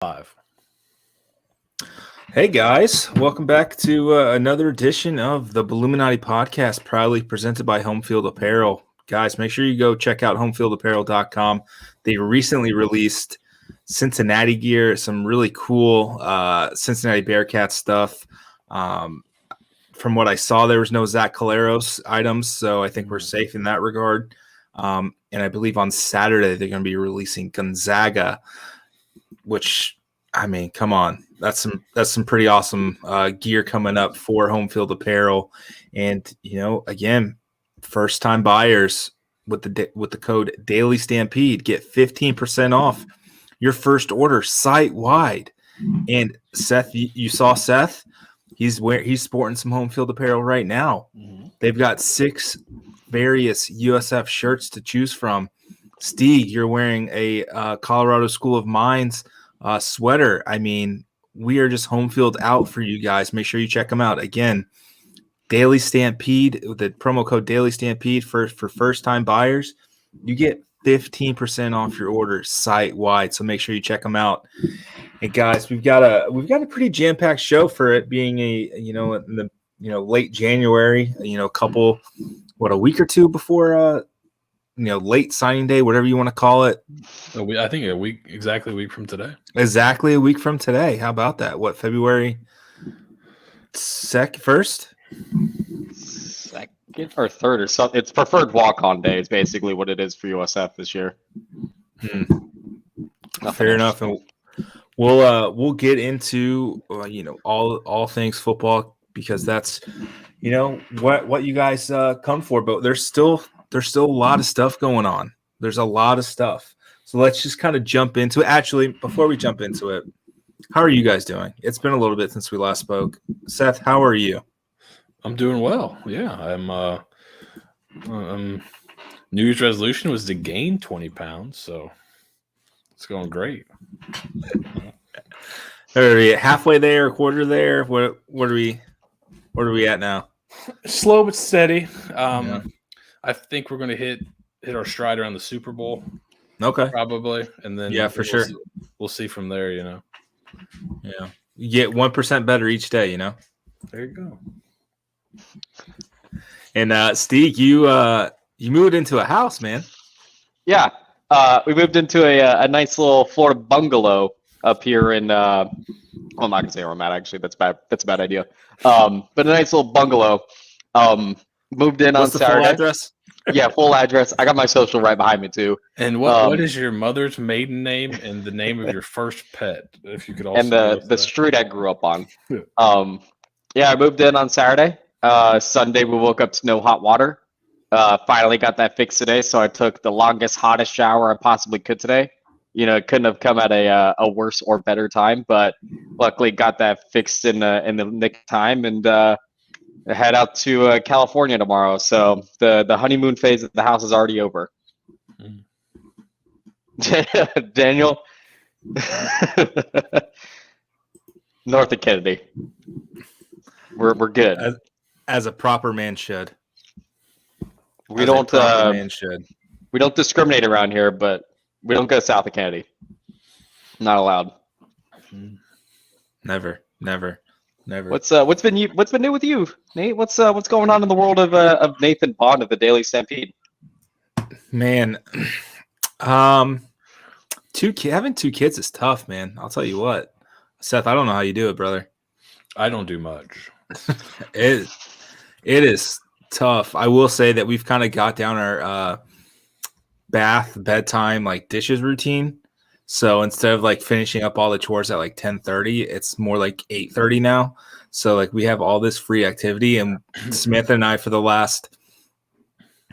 Five. Hey guys, welcome back to another edition of the Bulluminati podcast, proudly presented by Home Field Apparel. Guys, make sure you go check out homefieldapparel.com. They recently released Cincinnati gear, some really cool Cincinnati Bearcats stuff. From what I saw, there was no Zach Caleros items, so I think we're safe in that regard. And I believe on Saturday they're going to be releasing Gonzaga, which, I mean, come on. That's some pretty awesome gear coming up for Home Field Apparel. And, again, first-time buyers with the code Daily Stampede get 15% off your first order site-wide. And Seth, you saw Seth? He's sporting some Home Field Apparel right now. Mm-hmm. They've got 6 various USF shirts to choose from. Steeg, you're wearing a Colorado School of Mines sweater. I mean, we are just home field out for you guys. Make sure you check them out. Again, Daily Stampede, with the promo code Daily Stampede for first-time buyers, you get 15% off your order site-wide. So make sure you check them out. And guys, we've got a pretty jam-packed show for it being in the late January, a week or two before late signing day, whatever you want to call it. I think exactly a week from today. Exactly a week from today. How about that? What, February 1st? Second or third or something. It's preferred walk-on day is basically what it is for USF this year. Fair enough. And we'll get into all things football, because that's what you guys come for. But there's still a lot of stuff going on. There's a lot of stuff. So let's just kind of jump into it. Actually, before we jump into it, how are you guys doing? It's been a little bit since we last spoke. Seth, how are you? I'm doing well. Yeah, New Year's resolution was to gain 20 pounds, so it's going great. Are we halfway there, a quarter there? What are we at now? Slow but steady. I think we're going to hit our stride around the Super Bowl. Okay. Probably. And then for sure. We'll see from there, Yeah. You get 1% better each day, There you go. And Steeg, you moved into a house, man. Yeah. We moved into a nice little Florida bungalow up here in I'm not going to say where I'm at, actually. That's bad. That's a bad idea. But a nice little bungalow. Moved in What's on the Saturday. Full address? Yeah, full address. I got my social right behind me too. And what is your mother's maiden name and the name of your first pet? If you could also. And the street I grew up on. I moved in on Saturday. Sunday we woke up to no hot water. Finally got that fixed today, so I took the longest, hottest shower I possibly could today. It couldn't have come at a worse or better time, but luckily got that fixed in the nick of time, and head out to California tomorrow. So the honeymoon phase of the house is already over. Daniel, north of Kennedy. We're good. As a proper man should. We don't discriminate around here, but we don't go south of Kennedy. Not allowed. Never. What's been new with you, Nate? What's going on in the world of Nathan Bond of the Daily Stampede? Man, having 2 kids is tough, man. I'll tell you what, Seth. I don't know how you do it, brother. I don't do much. It is tough. I will say that we've kind of got down our bedtime dishes routine. So instead of finishing up all the chores at 10:30, it's more like 8:30 now. So we have all this free activity, and Samantha and I for the last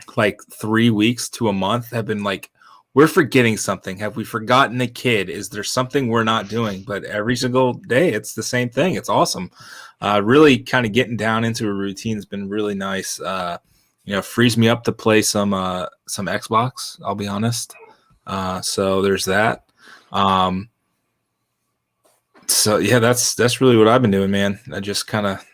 3 weeks to a month have been we're forgetting something. Have we forgotten a kid? Is there something we're not doing? But every single day it's the same thing. It's awesome. Really kind of getting down into a routine has been really nice. Frees me up to play some Xbox, I'll be honest. So there's that. So yeah, that's really what I've been doing, man. I just kind of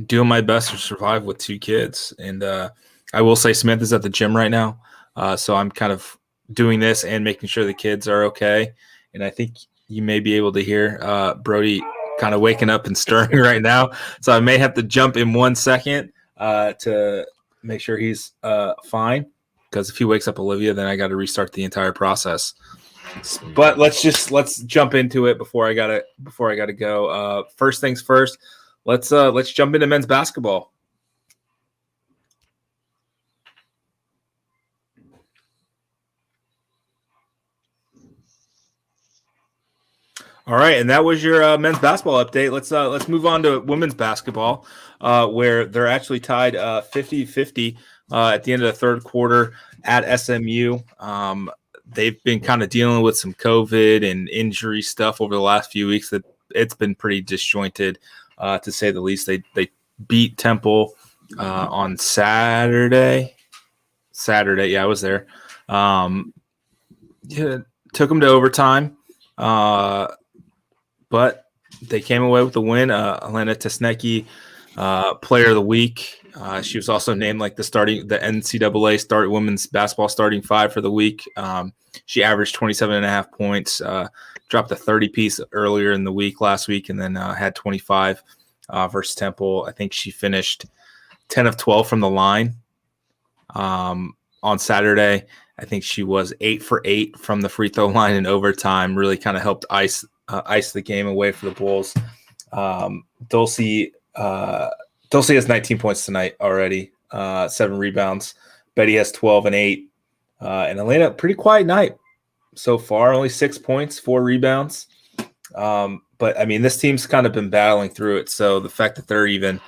doing my best to survive with 2 kids. And I will say Samantha's at the gym right now. So I'm kind of doing this and making sure the kids are okay. And I think, you may be able to hear Brody kind of waking up and stirring right now. So I may have to jump in 1 second to make sure he's fine. Because if he wakes up Olivia, then I got to restart the entire process. But let's jump into it before I gotta go. First things first, let's jump into men's basketball. All right, and that was your men's basketball update. Let's move on to women's basketball, where they're actually tied 50-50 at the end of the third quarter at SMU. They've been kind of dealing with some COVID and injury stuff over the last few weeks. That it's been pretty disjointed, to say the least. They beat Temple on Saturday. Yeah, I was there. Took them to overtime. But they came away with the win. Elena Tesnecki, Player of the Week. She was also named like the NCAA women's basketball starting five for the week. She averaged 27.5 points, dropped a 30-piece earlier in the week last week, and then had 25 versus Temple. I think she finished 10 of 12 from the line on Saturday. I think she was 8 for 8 from the free throw line in overtime. Really kind of helped ice the game away for the Bulls. Dulcie has 19 points tonight already, 7 rebounds. Betty has 12 and 8. And Elena, pretty quiet night so far, only 6 points, 4 rebounds. But I mean, this team's kind of been battling through it. So the fact that they're even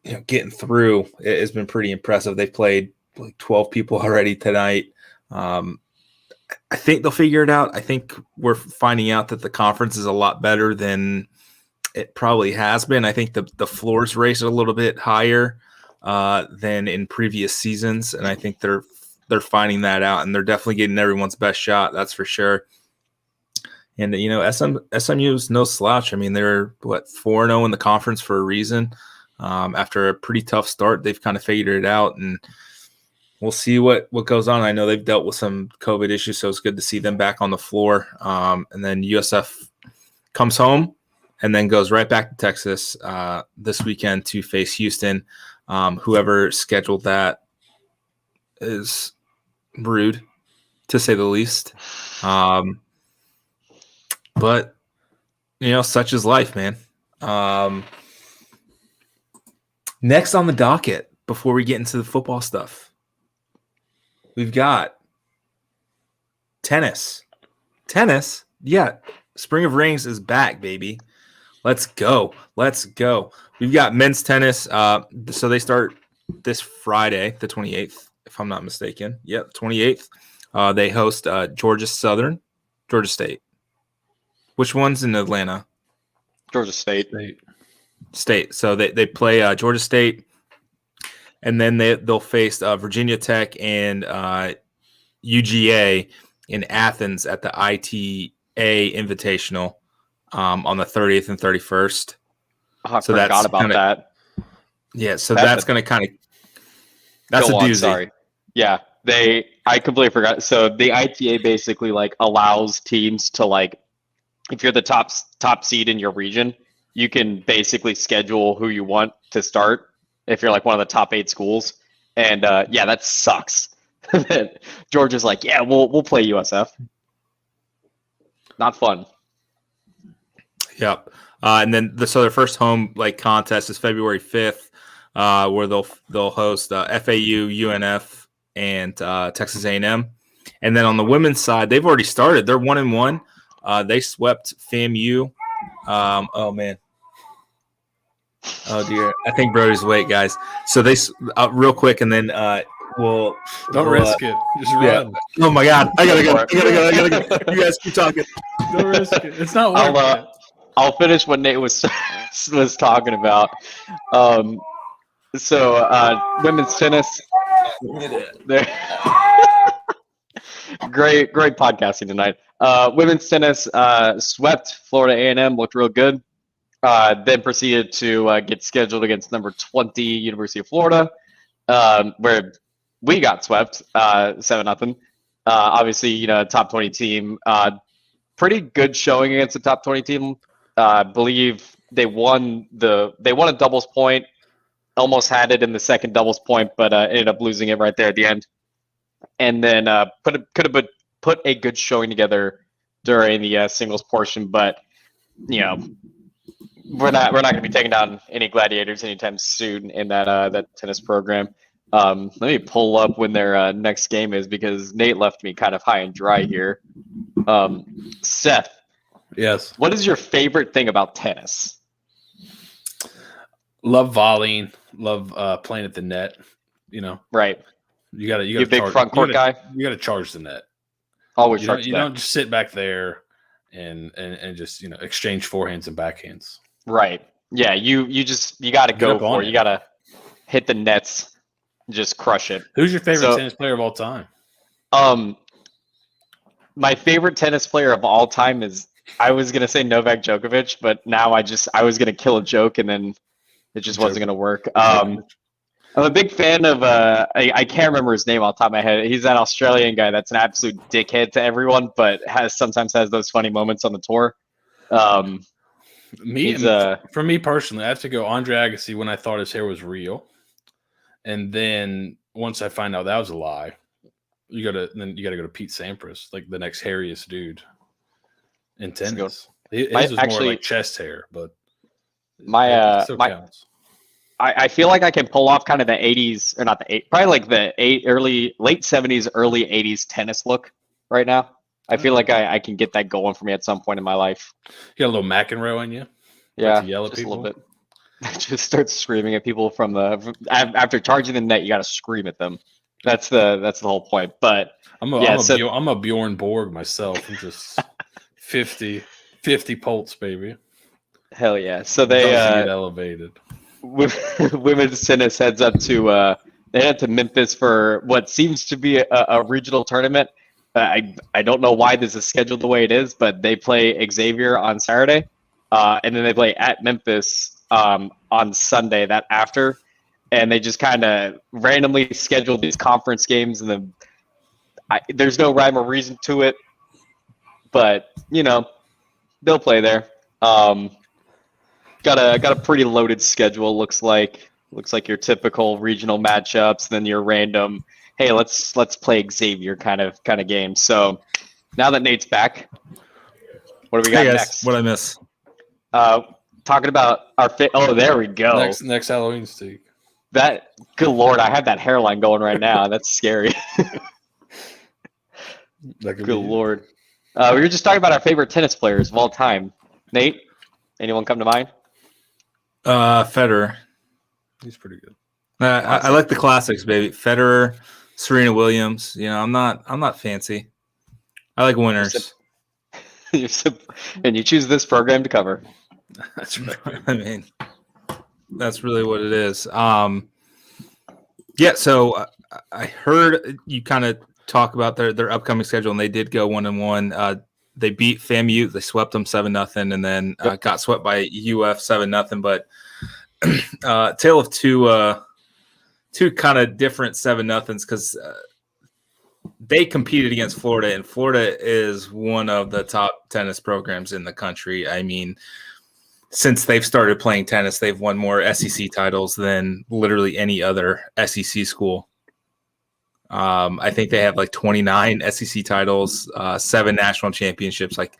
getting through has been pretty impressive. They've played like 12 people already tonight. I think they'll figure it out. I think we're finding out that the conference is a lot better than it probably has been. I think the floor's raised a little bit higher than in previous seasons, and I think they're finding that out, and they're definitely getting everyone's best shot. That's for sure. And SMU is no slouch. I mean, they're 4-0 in the conference for a reason. After a pretty tough start, they've kind of figured it out, and we'll see what goes on. I know they've dealt with some COVID issues, so it's good to see them back on the floor. And then USF comes home and then goes right back to Texas this weekend to face Houston. Whoever scheduled that is rude, to say the least. But, such is life, man. Next on the docket, before we get into the football stuff, we've got tennis. Yeah. Spring of Rings is back, baby. Let's go. We've got men's tennis. So they start this Friday, the 28th, if I'm not mistaken. Yep, 28th. They host Georgia State. Which one's in Atlanta? Georgia State. So they play Georgia State. And then they'll face Virginia Tech and UGA in Athens at the ITA Invitational on the 30th and 31st. I forgot about that. Yeah, so that's going to kind of – that's a doozy. Sorry. Yeah, I completely forgot. So the ITA basically allows teams to if you're the top seed in your region, you can basically schedule who you want to start. If you're one of the top 8 schools, and that sucks. Georgia's we'll play USF. Not fun. Yep. And then their first home contest is February 5th, where they'll host FAU, UNF, and Texas A&M. And then on the women's side, they've already started. They're 1-1. They swept FAMU. Oh man. Oh dear, I think Brody's awake, guys. So they real quick, and then we'll don't risk it. Just run. Yeah. Oh my God, I gotta go. You guys keep talking. Don't risk it. It's not worth it. I'll finish what Nate was talking about. Women's tennis. Great podcasting tonight. Women's tennis swept Florida A&M, looked real good. Then proceeded to get scheduled against number 20 University of Florida, where we got swept 7-0. Obviously, top 20 team, pretty good showing against the top 20 team. I believe they won a doubles point, almost had it in the second doubles point, but ended up losing it right there at the end. And then could have put a good showing together during the singles portion, but we're not going to be taking down any gladiators anytime soon in that tennis program. Let me pull up when their next game is, because Nate left me kind of high and dry here. Seth, yes, what is your favorite thing about tennis? Love volleying, love playing at the net. Right. You got a big front court guy. You got to charge the net. Always you don't just sit back there and just exchange forehands and backhands. Right. Yeah. You got to go for it. You got to hit the nets, just crush it. Who's your favorite tennis player of all time? My favorite tennis player of all time is, I was gonna say Novak Djokovic, but now I was gonna kill a joke and then it just wasn't gonna work. I'm a big fan of I can't remember his name off the top of my head. He's that Australian guy that's an absolute dickhead to everyone, but sometimes has those funny moments on the tour. For me personally, I have to go Andre Agassi when I thought his hair was real, and then once I find out that was a lie, you gotta go to Pete Sampras, like the next hairiest dude in tennis. His was more like chest hair, but counts. I feel like I can pull off kind of the 80s, or not probably like the late 70s, early 80s tennis look right now. I feel like I can get that going for me at some point in my life. You got a little McEnroe in you? Yeah, like yell at just people? a little bit. Just start screaming at people after charging the net. You got to scream at them. That's the whole point. But I'm a Bjorn Borg myself. I'm just 50 Pulse, baby. Hell yeah! So they get elevated. Women's tennis heads up to they head to Memphis for what seems to be a regional tournament. I don't know why this is scheduled the way it is, but they play Xavier on Saturday, and then they play at Memphis on Sunday that after. And they just kind of randomly schedule these conference games, and then there's no rhyme or reason to it, but they'll play there. Got a pretty loaded schedule. Looks like your typical regional matchups, then your random, hey, let's play Xavier kind of game. So now that Nate's back, what do we got next? What I miss? Talking about our oh, there we go. Next Halloween, Steeg. That, good Lord, I have that hairline going right now. That's scary. Good Lord. We were just talking about our favorite tennis players of all time. Nate, anyone come to mind? Federer. He's pretty good. I like the classics, baby. Federer, Serena Williams. I'm not fancy. I like winners. And you choose this program to cover. That's right. I mean, that's really what it is. So I heard you kind of talk about their upcoming schedule, and they did go 1-1. They beat FAMU. They swept them 7-0, and then got swept by UF 7-0. But tale of two kind of different 7-0s, because they competed against Florida, and Florida is one of the top tennis programs in the country. I mean, since they've started playing tennis, they've won more SEC titles than literally any other SEC school. I think they have like 29 SEC titles, 7 national championships, like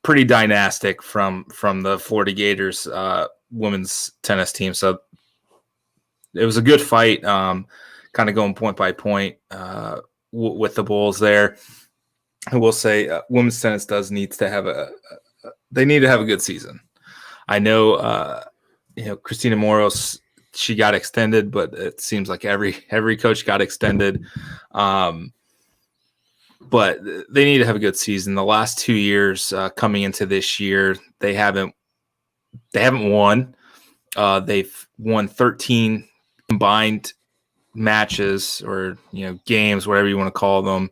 pretty dynastic from the Florida Gators women's tennis team. So it was a good fight, kind of going point by point with the Bulls there. I will say women's tennis needs to have they need to have a good season. I know, Christina Moros, she got extended, but it seems like every coach got extended. But they need to have a good season. The last 2 years coming into this year, they haven't won. They've won 13 combined matches, or games, whatever you want to call them,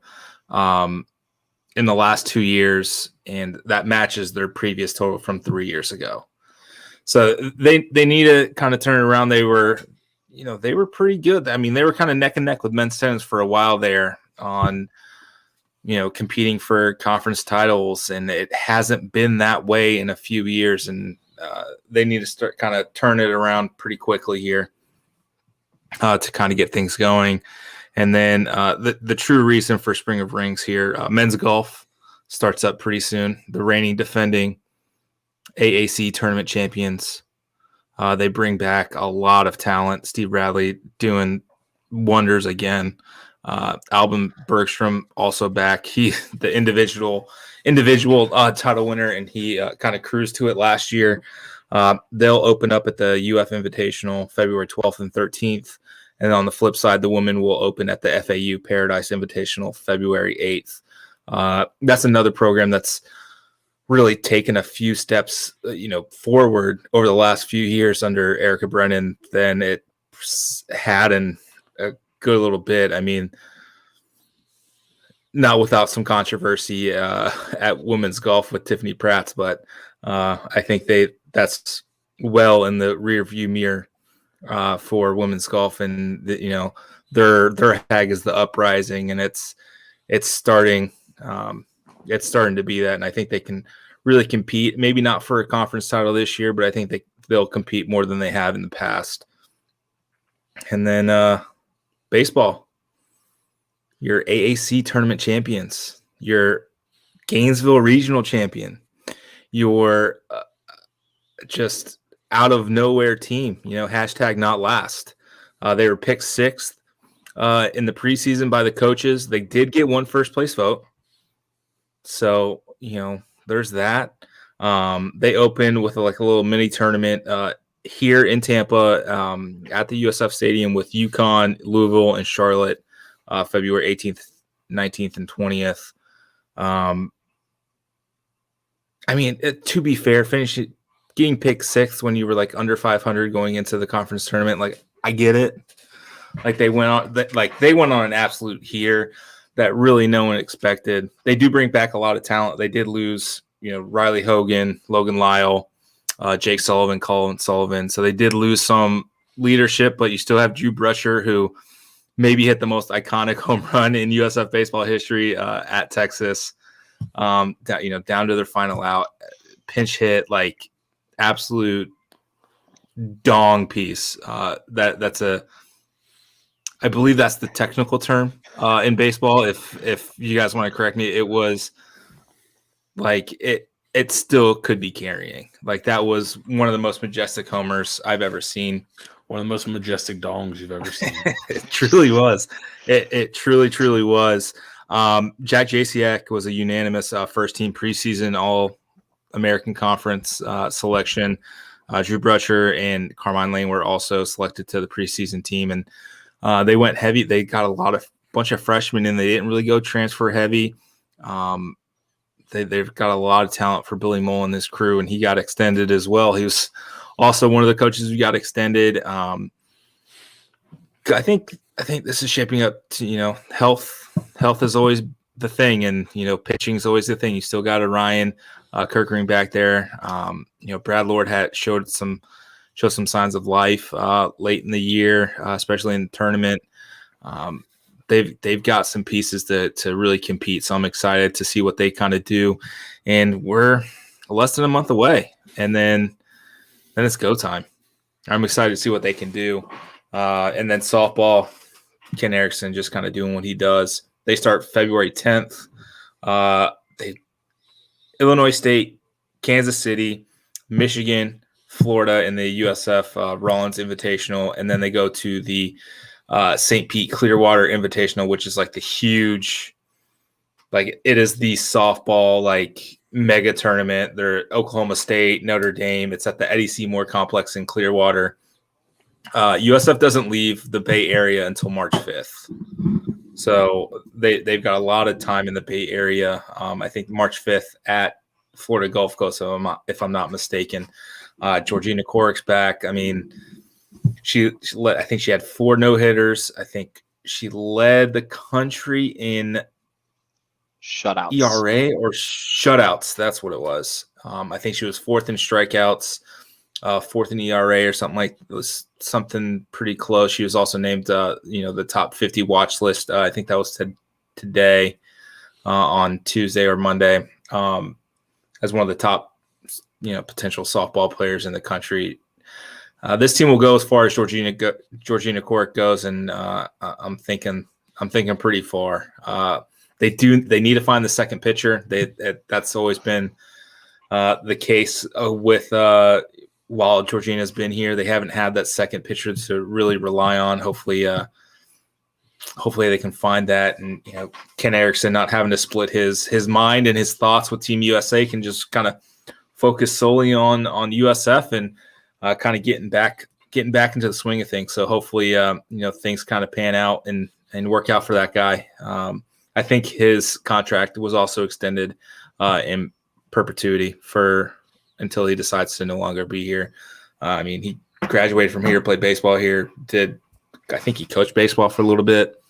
in the last 2 years, and that matches their previous total from 3 years ago. So they need to kind of turn it around. They were pretty good. I mean, they were kind of neck and neck with men's tennis for a while there on competing for conference titles, and it hasn't been that way in a few years, and they need to start kind of turn it around pretty quickly here to kind of get things going. And then the true reason for Spring of Rings here, men's golf starts up pretty soon. The reigning defending AAC tournament champions. They bring back a lot of talent. Steve Bradley doing wonders again. Alvin Bergstrom also back. He the individual title winner, and he kind of cruised to it last year. They'll open up at the UF Invitational February 12th and 13th. And on the flip side, the women will open at the FAU Paradise Invitational February 8th. That's another program that's really taken a few steps, forward over the last few years under Erica Brennan than it had in a good little bit. I mean, not without some controversy at women's golf with Tiffany Pratt, but I think that's well in the rear view mirror for women's golf, and their tag is the uprising, and it's starting to be that, and I think they can really compete. Maybe not for a conference title this year, but I think they'll compete more than they have in the past. And then baseball, your AAC tournament champions, your Gainesville regional champion, your just out of nowhere team, hashtag not last. They were picked 6th in the preseason by the coaches. They did get one first place vote. So, there's that. They opened with a little mini tournament here in Tampa at the USF Stadium with UConn, Louisville, and Charlotte, February 18th, 19th, and 20th. To be fair, getting picked 6th when you were under 500 going into the conference tournament, I get it. They went on an absolute heater that really no one expected. They do bring back a lot of talent. They did lose, Riley Hogan, Logan Lyle, Jake Sullivan, Colin Sullivan. So they did lose some leadership, but you still have Drew Brusher, who maybe hit the most iconic home run in USF baseball history at Texas. Down to their final out, pinch hit, absolute dong piece. I believe that's the technical term in baseball. If you guys want to correct me, it was it still could be carrying. That was one of the most majestic homers I've ever seen. One of the most majestic dongs you've ever seen. It truly was. It truly, truly was. Jack Jasiak was a unanimous first team preseason All-American Conference selection. Drew Brusher and Carmine Lane were also selected to the preseason team, and they went heavy. They got a bunch of freshmen in. They didn't really go transfer heavy. They've got a lot of talent for Billy Mole and his crew, and he got extended as well. He was also one of the coaches who got extended. I think this is shaping up to, health is always the thing, and, pitching is always the thing. You still got Ryan Kirkering back there. Brad Lord showed some signs of life late in the year, especially in the tournament. They've got some pieces to really compete, so I'm excited to see what they kind of do. And we're less than a month away, and then it's go time. I'm excited to see what they can do. And then softball, Ken Erickson just kind of doing what he does. They start February 10th. Illinois State, Kansas City, Michigan, Florida in the USF Rollins Invitational, and then they go to the St. Pete Clearwater Invitational, which is the huge, it is the softball mega tournament. They're Oklahoma State, Notre Dame. It's at the Eddie Seymour Complex in Clearwater. USF doesn't leave the Bay Area until March 5th. So they've got a lot of time in the Bay Area. I think March 5th at Florida Gulf Coast, if I'm not mistaken. Georgina Korik's back. I mean, I think she had 4 no-hitters. I think she led the country in shutouts, ERA or shutouts. That's what it was. I think she was 4th in strikeouts, 4th in ERA or something it was something pretty close. She was also named, the top 50 watch list. I think that was today. on Tuesday or Monday as one of the top, potential softball players in the country. This team will go as far as Georgina Cork goes, and I'm thinking pretty far. They need to find the second pitcher. That's always been the case with while Georgina's been here. They haven't had that second pitcher to really rely on. Hopefully they can find that, and Ken Erickson not having to split his mind and his thoughts with Team USA can just kind of focus solely on USF and kind of getting back into the swing of things. So hopefully things kind of pan out and work out for that guy. I think his contract was also extended in perpetuity until he decides to no longer be here. He graduated from here, played baseball here, I think he coached baseball for a little bit.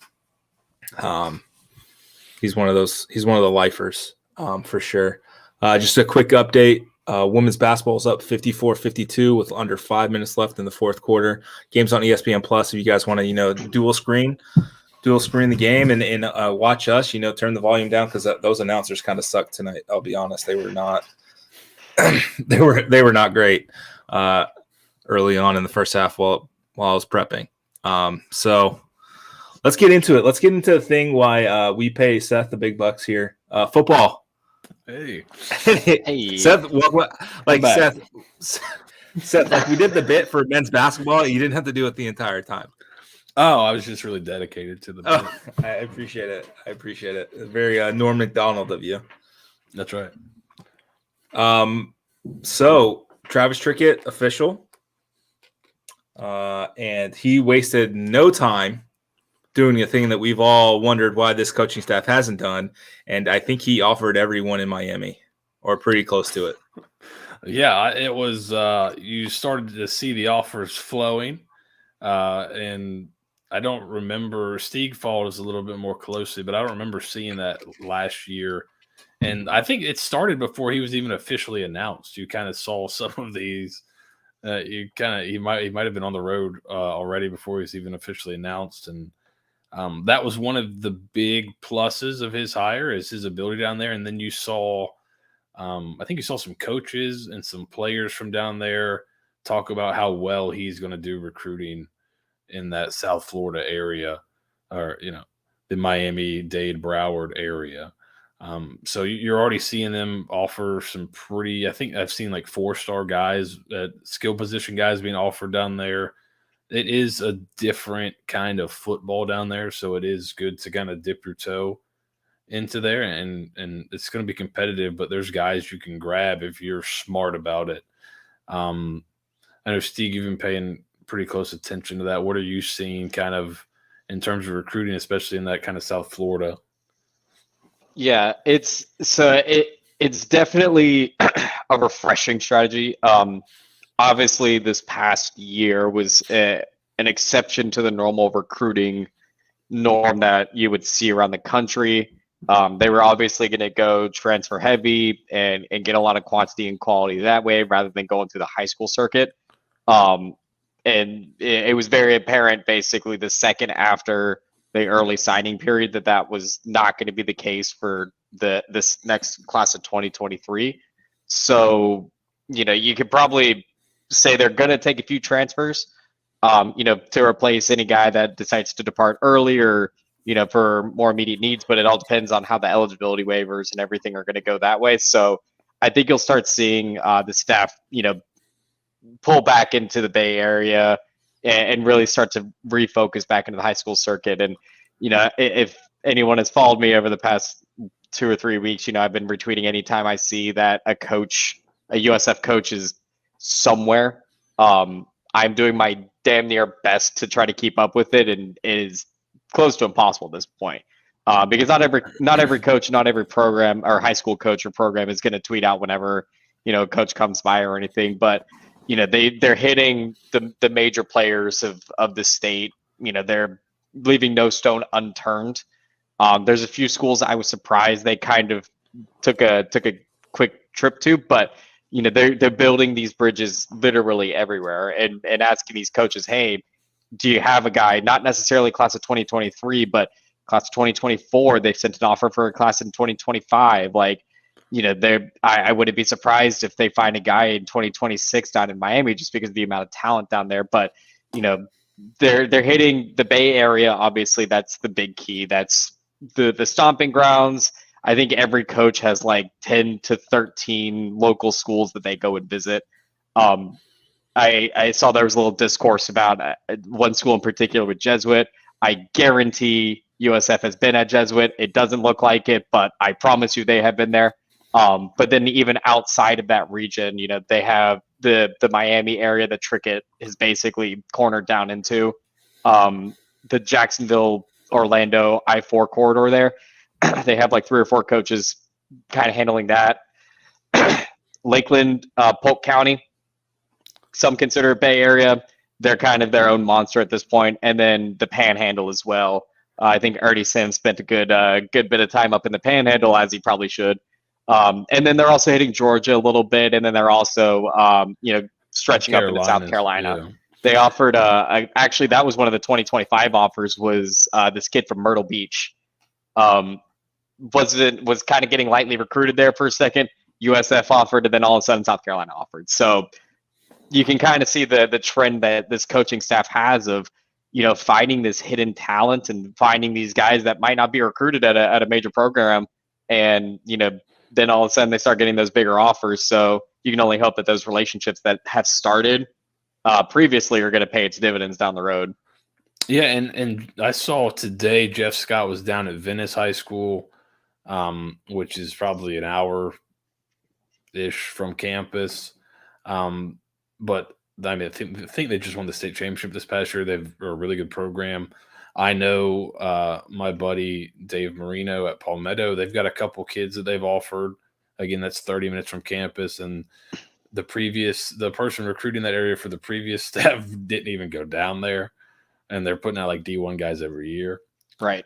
He's one of the lifers for sure. Just a quick update. Women's basketball is up 54-52 with under 5 minutes left in the fourth quarter. Game's on ESPN Plus. If you guys want to, dual screen the game and watch us, turn the volume down because those announcers kind of sucked tonight. I'll be honest, they were not. they were not great early on in the first half while I was prepping. So let's get into it. Let's get into the thing why we pay Seth the big bucks here. Football. Hey, Seth. Seth, like we did the bit for men's basketball. You didn't have to do it the entire time. Oh, I was just really dedicated to the bit. Oh, I appreciate it. It's very Norm Macdonald of you. That's right. So Travis Trickett official, and he wasted no time doing a thing that we've all wondered why this coaching staff hasn't done. And I think he offered everyone in Miami or pretty close to it. Yeah, it was, you started to see the offers flowing. And I don't remember, Steeg followed us a little bit more closely, but I don't remember seeing that last year. And I think it started before he was even officially announced. You kind of saw some of these, he might have been on the road already before he was even officially announced. And that was one of the big pluses of his hire is his ability down there. And then you saw, I think you saw some coaches and some players from down there talk about how well he's going to do recruiting in that South Florida area, or, the Miami-Dade Broward area. So you're already seeing them offer some I think I've seen like 4-star guys, skill position guys being offered down there. It is a different kind of football down there, so it is good to kind of dip your toe into there, and it's going to be competitive, but there's guys you can grab if you're smart about it. I know, Steve, you've been paying pretty close attention to that. What are you seeing kind of in terms of recruiting, especially in that kind of South Florida? Yeah, it's definitely a refreshing strategy. Obviously, this past year was an exception to the normal recruiting norm that you would see around the country. They were obviously going to go transfer heavy and get a lot of quantity and quality that way rather than going through the high school circuit. And it was very apparent basically the second after the early signing period that was not going to be the case for this next class of 2023. So, you could probably say they're going to take a few transfers, to replace any guy that decides to depart early or, for more immediate needs, but it all depends on how the eligibility waivers and everything are going to go that way. So I think you'll start seeing the staff, pull back into the Bay Area and really start to refocus back into the high school circuit. And, if anyone has followed me over the past 2 or 3 weeks, I've been retweeting anytime I see that a USF coach is somewhere. I'm doing my damn near best to try to keep up with it, and it is close to impossible at this point. Because not every coach, not every program or high school coach or program is going to tweet out whenever, a coach comes by or anything. But, they're hitting the major players of the state. They're leaving no stone unturned. There's a few schools I was surprised they kind of took a quick trip to, but they're building these bridges literally everywhere and asking these coaches, hey, do you have a guy, not necessarily class of 2023, but class of 2024. They sent an offer for a class in 2025. Like, I wouldn't be surprised if they find a guy in 2026 down in Miami just because of the amount of talent down there. But, they're hitting the Bay Area. Obviously, that's the big key. That's the stomping grounds. I think every coach has like 10 to 13 local schools that they go and visit. I saw there was a little discourse about one school in particular with Jesuit. I guarantee USF has been at Jesuit. It doesn't look like it, but I promise you they have been there. But then even outside of that region, they have the Miami area that Trickett is basically cornered down into. The Jacksonville, Orlando, I-4 corridor there. They have like 3 or 4 coaches kind of handling that. Lakeland, Polk County, some consider it Bay Area. They're kind of their own monster at this point. And then the Panhandle as well. I think Ernie Sims spent a good bit of time up in the Panhandle, as he probably should. And then they're also hitting Georgia a little bit, and then they're also, stretching up into South Carolina. Yeah. They offered, actually, that was one of the 2025 offers. Was this kid from Myrtle Beach. Was kind of getting lightly recruited there for a second. USF offered, and then all of a sudden South Carolina offered. So you can kind of see the trend that this coaching staff has of, finding this hidden talent and finding these guys that might not be recruited at a major program, and then all of a sudden they start getting those bigger offers. So you can only hope that those relationships that have started previously are going to pay its dividends down the road. Yeah, and I saw today Jeff Scott was down at Venice High School, which is probably an hour-ish from campus. But I mean, I think they just won the state championship this past year. They're a really good program. I know my buddy Dave Marino at Palmetto, they've got a couple kids that they've offered. Again, that's 30 minutes from campus. And the person recruiting that area for the previous staff didn't even go down there. And they're putting out like D1 guys every year. Right.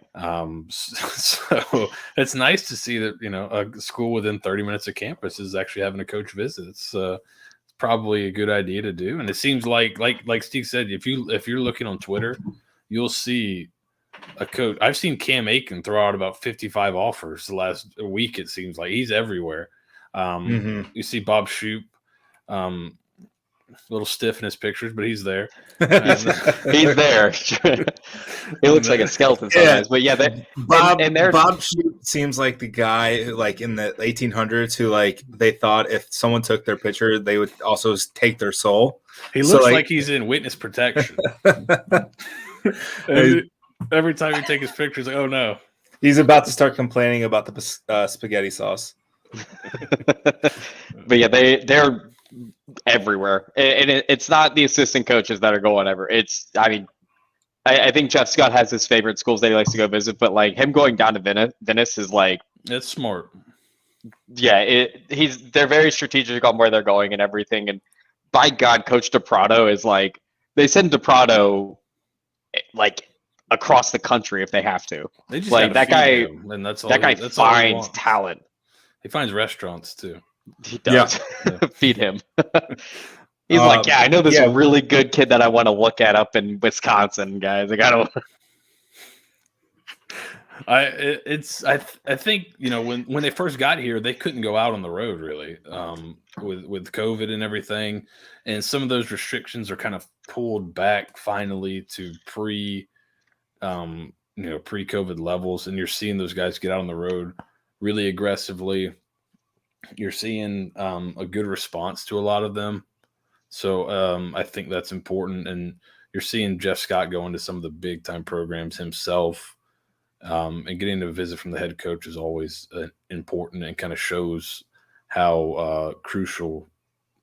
So it's nice to see that, a school within 30 minutes of campus is actually having a coach visit. It's probably a good idea to do. And it seems like Steeg said, if you're looking on Twitter, you'll see a coach. I've seen Cam Aiken throw out about 55 offers the last week. It seems like he's everywhere. You see Bob Shoop, a little stiff in his pictures, but he's there. He's there. He looks like a skeleton sometimes, but yeah, Bob Shoop seems like the guy like in the 1800s who like they thought if someone took their picture, they would also take their soul. He looks like he's in witness protection. Every time you take his picture, he's like, "Oh no!" He's about to start complaining about the spaghetti sauce. But yeah, they're everywhere, and it's not the assistant coaches that are going ever. I think Jeff Scott has his favorite schools that he likes to go visit, but like him going down to Venice is like, it's smart. Yeah, they're very strategic on where they're going and everything. And by God, Coach DePrato is like, they send DePrato like across the country if they have to. They just like that guy, and that's finds talent. He finds restaurants too. He does. Yeah. Feed him. He's like, yeah, I know this really good kid that I want to look at up in Wisconsin, guys. I think when they first got here, they couldn't go out on the road really, with COVID and everything, and some of those restrictions are kind of pulled back finally to pre-COVID levels, and you're seeing those guys get out on the road really aggressively. You're seeing a good response to a lot of them. So I think that's important. And you're seeing Jeff Scott go into some of the big time programs himself, and getting a visit from the head coach is always important and kind of shows how crucial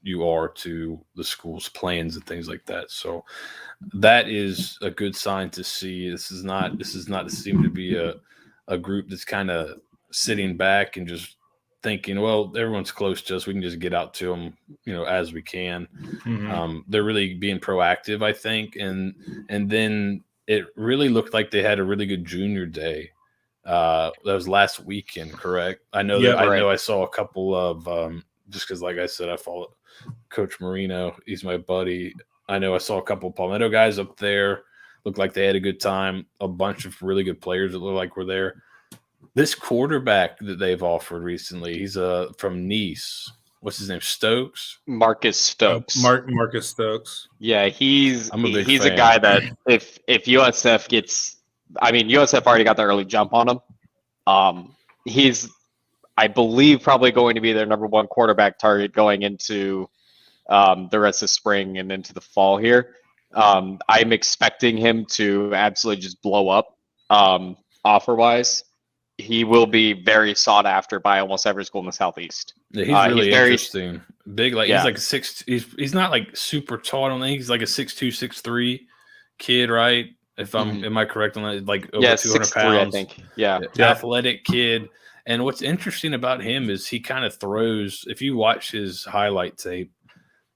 you are to the school's plans and things like that. So that is a good sign to see. This is not seem to be a group that's kind of sitting back and just thinking, well, everyone's close to us, we can just get out to them, as we can. Mm-hmm. They're really being proactive, I think. And then it really looked like they had a really good junior day. That was last weekend, correct? I know I saw a couple of, just because, like I said, I follow Coach Marino. He's my buddy. I know I saw a couple of Palmetto guys up there looked like they had a good time. A bunch of really good players that look like were there. This quarterback that they've offered recently, he's from Nice. What's his name? Stokes? Marcus Stokes. Marcus Stokes. Yeah, he's I'm a big a fan. guy that if USF gets, I mean, USF already got the early jump on him. He's, I believe, probably going to be their number one quarterback target going into the rest of spring and into the fall here. I'm expecting him to absolutely just blow up offer wise. He will be very sought after by almost every school in the Southeast. Yeah, he's really interesting. Big, like he's like he's not like super tall. I don't think he's like a 6'2", 6'3" kid, right? If am I correct on that? Like over 200 pounds, I think. Yeah, athletic kid. And what's interesting about him is he kind of throws. If you watch his highlight tape,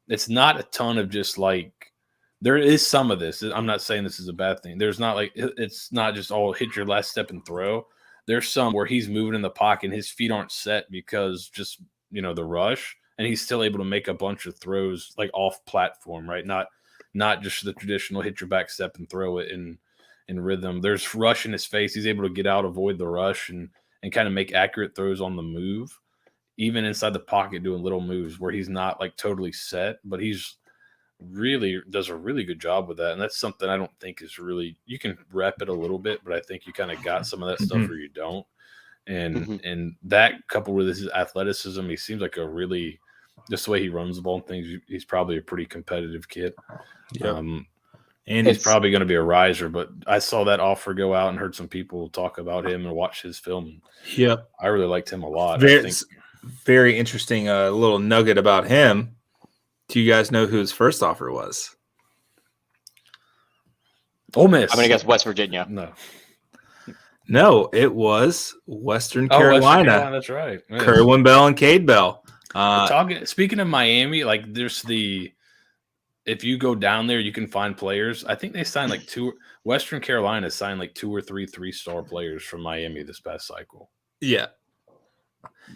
it's not a ton of just like. There is some of this. I'm not saying this is a bad thing. There's not like it's not just all hit your last step and throw. There's some where he's moving in the pocket and his feet aren't set because just, the rush, and he's still able to make a bunch of throws like off platform, right? Not just the traditional hit your back step and throw it in rhythm. There's rush in his face. He's able to get out, avoid the rush, and kind of make accurate throws on the move, even inside the pocket doing little moves where he's not like totally set, but he's really does a really good job with that. And that's something I don't think is really, you can rep it a little bit, but I think you kind of got some of that stuff or you don't. And that coupled with his athleticism, he seems like a really, just the way he runs the ball and things, he's probably a pretty competitive kid. And he's probably going to be a riser, but I saw that offer go out and heard some people talk about him and watch his film. Yep. I really liked him a lot. Very interesting little nugget about him. Do you guys know who his first offer was? Ole Miss. I'm going to guess West Virginia. No, it was Western Carolina. Western Carolina, that's right. Yes. Kerwin Bell and Cade Bell. Speaking of Miami, like there's if you go down there, you can find players. I think they signed like Western Carolina signed like 2 or 3 3-star players from Miami this past cycle. Yeah.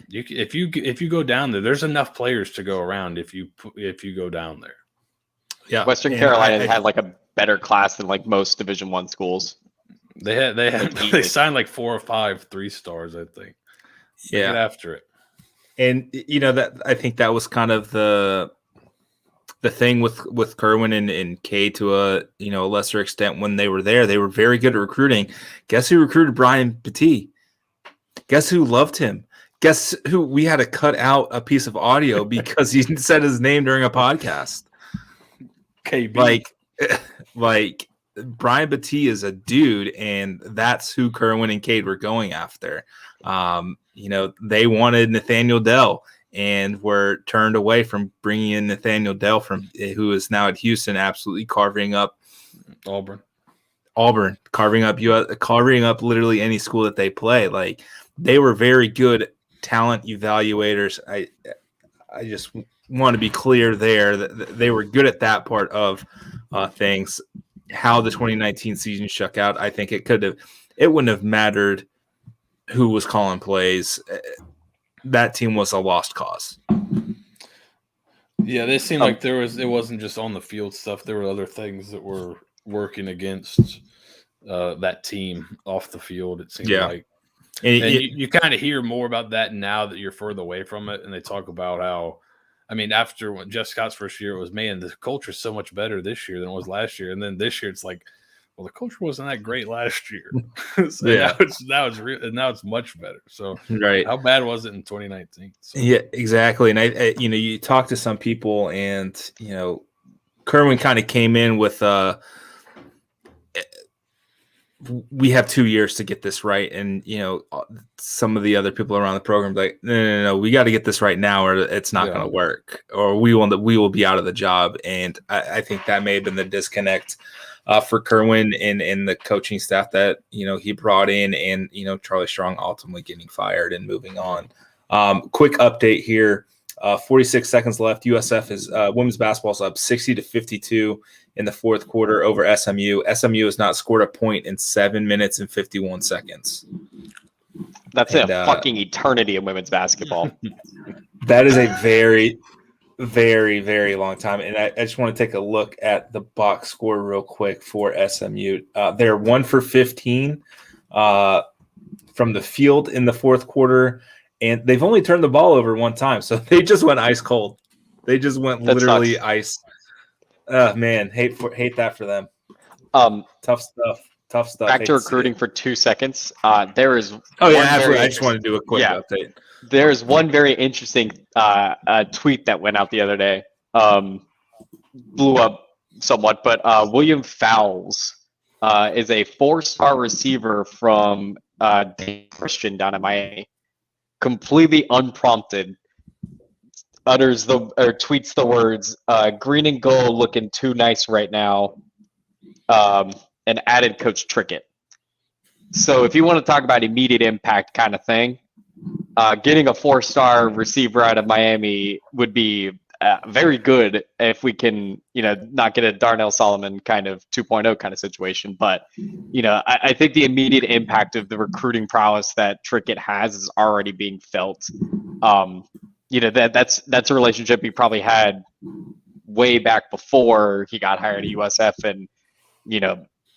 If you go down there, there's enough players to go around if you go down there. Yeah, Western Carolina had like a better class than like most Division I schools. They signed like 4 or 5 3-stars, I think. Yeah, get after it. And that I think that was kind of the thing with Kerwin and Kay to a lesser extent when they were there. They were very good at recruiting. Guess who recruited Brian Petit? Guess who loved him? Guess who we had to cut out a piece of audio because he said his name during a podcast. KB. Like Brian Petit is a dude, and that's who Kerwin and Cade were going after. They wanted Nathaniel Dell and were turned away from bringing in Nathaniel Dell who is now at Houston, absolutely carving up Auburn, carving up literally any school that they play. Like they were very good talent evaluators. I just want to be clear there that they were good at that part of things. How the 2019 season shook out, I think it wouldn't have mattered who was calling plays. That team was a lost cause. Yeah, they seemed like it wasn't just on the field stuff. There were other things that were working against that team off the field. It seemed like. And you kind of hear more about that now that you're further away from it. And they talk about how, after Jeff Scott's first year, it was, man, the culture is so much better this year than it was last year. And then this year, it's like, well, the culture wasn't that great last year. Now it's much better. So right. How bad was it in 2019? So. Yeah, exactly. And I you talk to some people and, Kerwin kind of came in with we have 2 years to get this right. And, some of the other people around the program like, no, we got to get this right now or it's not going to work or we will be out of the job. And I think that may have been the disconnect for Kerwin and the coaching staff that, he brought in and, Charlie Strong ultimately getting fired and moving on. Quick update here. 46 seconds left. USF is women's basketball is up 60-52 in the fourth quarter over SMU. SMU has not scored a point in 7 minutes and 51 seconds. That's a fucking eternity in women's basketball. That is a very, very, very long time. And I just want to take a look at the box score real quick for SMU. They're 1 for 15 from the field in the fourth quarter, and they've only turned the ball over one time. So they just went ice cold. They just went literally ice. Man, hate that for them. Tough stuff. Back to recruiting for 2 seconds. There is. Absolutely. I just want to do a quick update. There's one very interesting tweet that went out the other day. Blew up somewhat, but William Fowles is a 4-star receiver from Christian down in Miami. Completely unprompted, tweets the words, "Green and gold looking too nice right now," and added Coach Trickett. So if you want to talk about immediate impact kind of thing, getting a 4-star receiver out of Miami would be very good if we can, not get a Darnell Solomon kind of 2.0 kind of situation. But, I think the immediate impact of the recruiting prowess that Trickett has is already being felt. That's a relationship he probably had way back before he got hired at USF. And,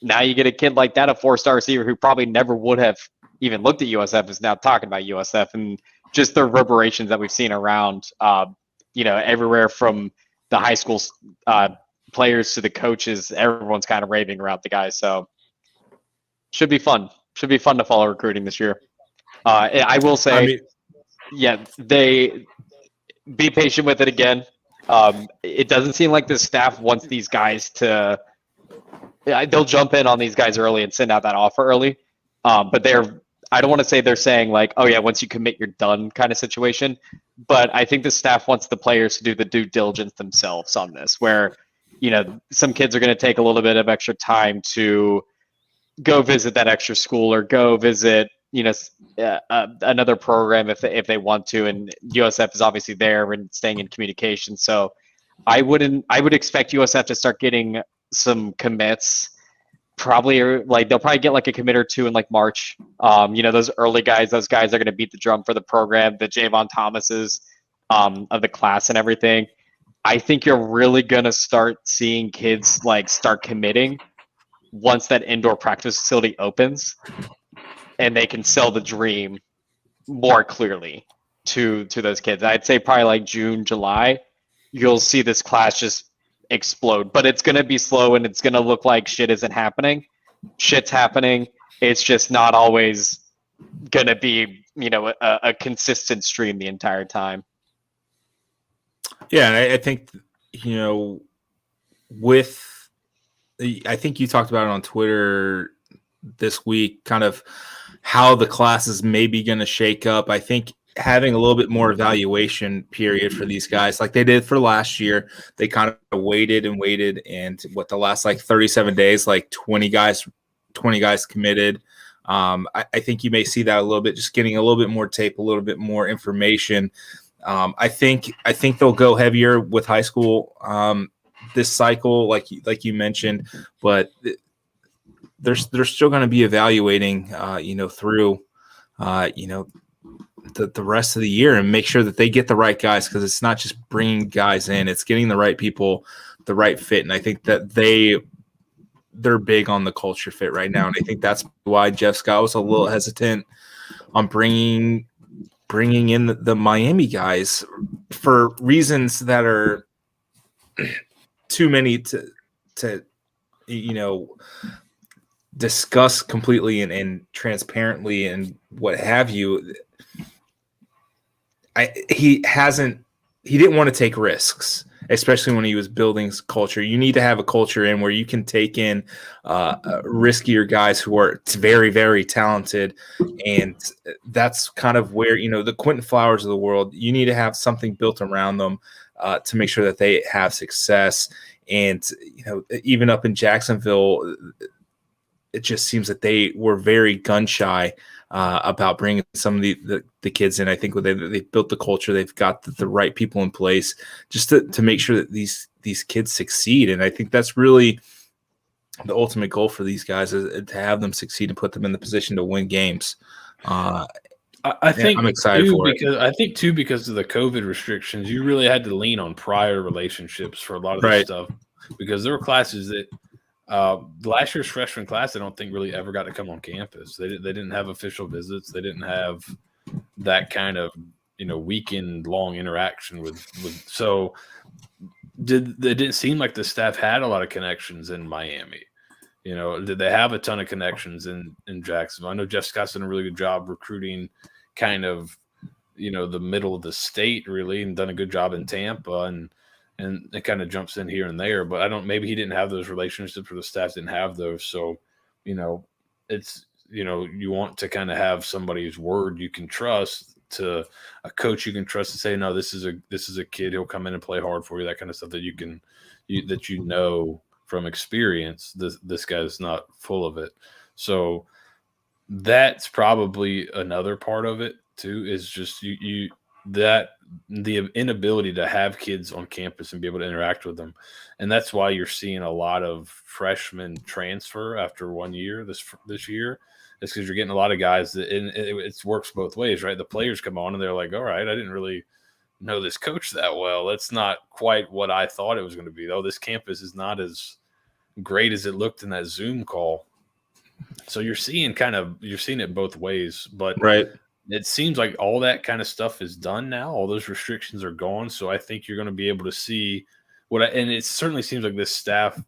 now you get a kid like that, a 4-star receiver who probably never would have even looked at USF, is now talking about USF, and just the reverberations that we've seen around, everywhere from the high school players to the coaches. Everyone's kind of raving around the guy. So should be fun. Should be fun to follow recruiting this year. I will say, they be patient with it again. It doesn't seem like the staff wants these guys to. They'll jump in on these guys early and send out that offer early. But I don't want to say they're saying like, oh yeah, once you commit, you're done kind of situation. But I think the staff wants the players to do the due diligence themselves on this, where, some kids are going to take a little bit of extra time to go visit that extra school or go visit, another program if they want to. And USF is obviously there and staying in communication. So I would expect USF to start getting some commits. Probably they'll probably get like a commit or two in like March. Those early guys, those guys are going to beat the drum for the program, the Javon Thomases of the class and everything. I think you're really going to start seeing kids start committing once that indoor practice facility opens and they can sell the dream more clearly to those kids. I'd say probably like June, July, you'll see this class just explode, but it's going to be slow and it's going to look like shit isn't happening. Shit's happening. It's just not always going to be, a consistent stream the entire time. Yeah. And I think, I think you talked about it on Twitter this week, kind of how the classes may be going to shake up. I think having a little bit more evaluation period for these guys, like they did for last year, they kind of waited, and the last 37 days, 20 guys committed. I think you may see that a little bit, just getting a little bit more tape, a little bit more information. I think they'll go heavier with high school this cycle, like you mentioned, but they're still going to be evaluating, through, the rest of the year, and make sure that they get the right guys, because it's not just bringing guys in, it's getting the right people, the right fit. And I think that they're big on the culture fit right now, and I think that's why Jeff Scott was a little hesitant on bringing in the Miami guys, for reasons that are too many to discuss completely and transparently and what have you. He didn't want to take risks, especially when he was building culture. You need to have a culture in where you can take in riskier guys who are very, very talented. And that's kind of where, the Quentin Flowers of the world, you need to have something built around them to make sure that they have success. And, even up in Jacksonville, it just seems that they were very gun shy about bringing some of the kids in. I think they've built the culture, they've got the right people in place just to make sure that these kids succeed. And I think that's really the ultimate goal for these guys, is to have them succeed and put them in the position to win games. I think I'm excited for it. Because of the COVID restrictions, you really had to lean on prior relationships for a lot of this Right. stuff, because there were classes that last year's freshman class, I don't think really ever got to come on campus. They didn't have official visits. They didn't have that kind of weekend long interaction with. So it didn't seem like the staff had a lot of connections in Miami. Did they have a ton of connections in Jacksonville? I know Jeff Scott's done a really good job recruiting kind of, the middle of the state, really, and done a good job in Tampa, and it kind of jumps in here and there. But maybe he didn't have those relationships, or the staff didn't have those. So, it's, you want to kind of have somebody's word you can trust, to a coach you can trust to say, no, this is a kid, he'll come in and play hard for you, that kind of stuff that you from experience, this guy's not full of it. So that's probably another part of it too, is just that the inability to have kids on campus and be able to interact with them. And that's why you're seeing a lot of freshmen transfer after 1 year this year. It's because you're getting a lot of guys that it works both ways, right? The players come on and they're like, all right, I didn't really know this coach that well. It's not quite what I thought it was going to be. This campus is not as great as it looked in that Zoom call. So you're seeing it both ways, but right. It seems like all that kind of stuff is done now. All those restrictions are gone. So I think you're going to be able to see and it certainly seems like this staff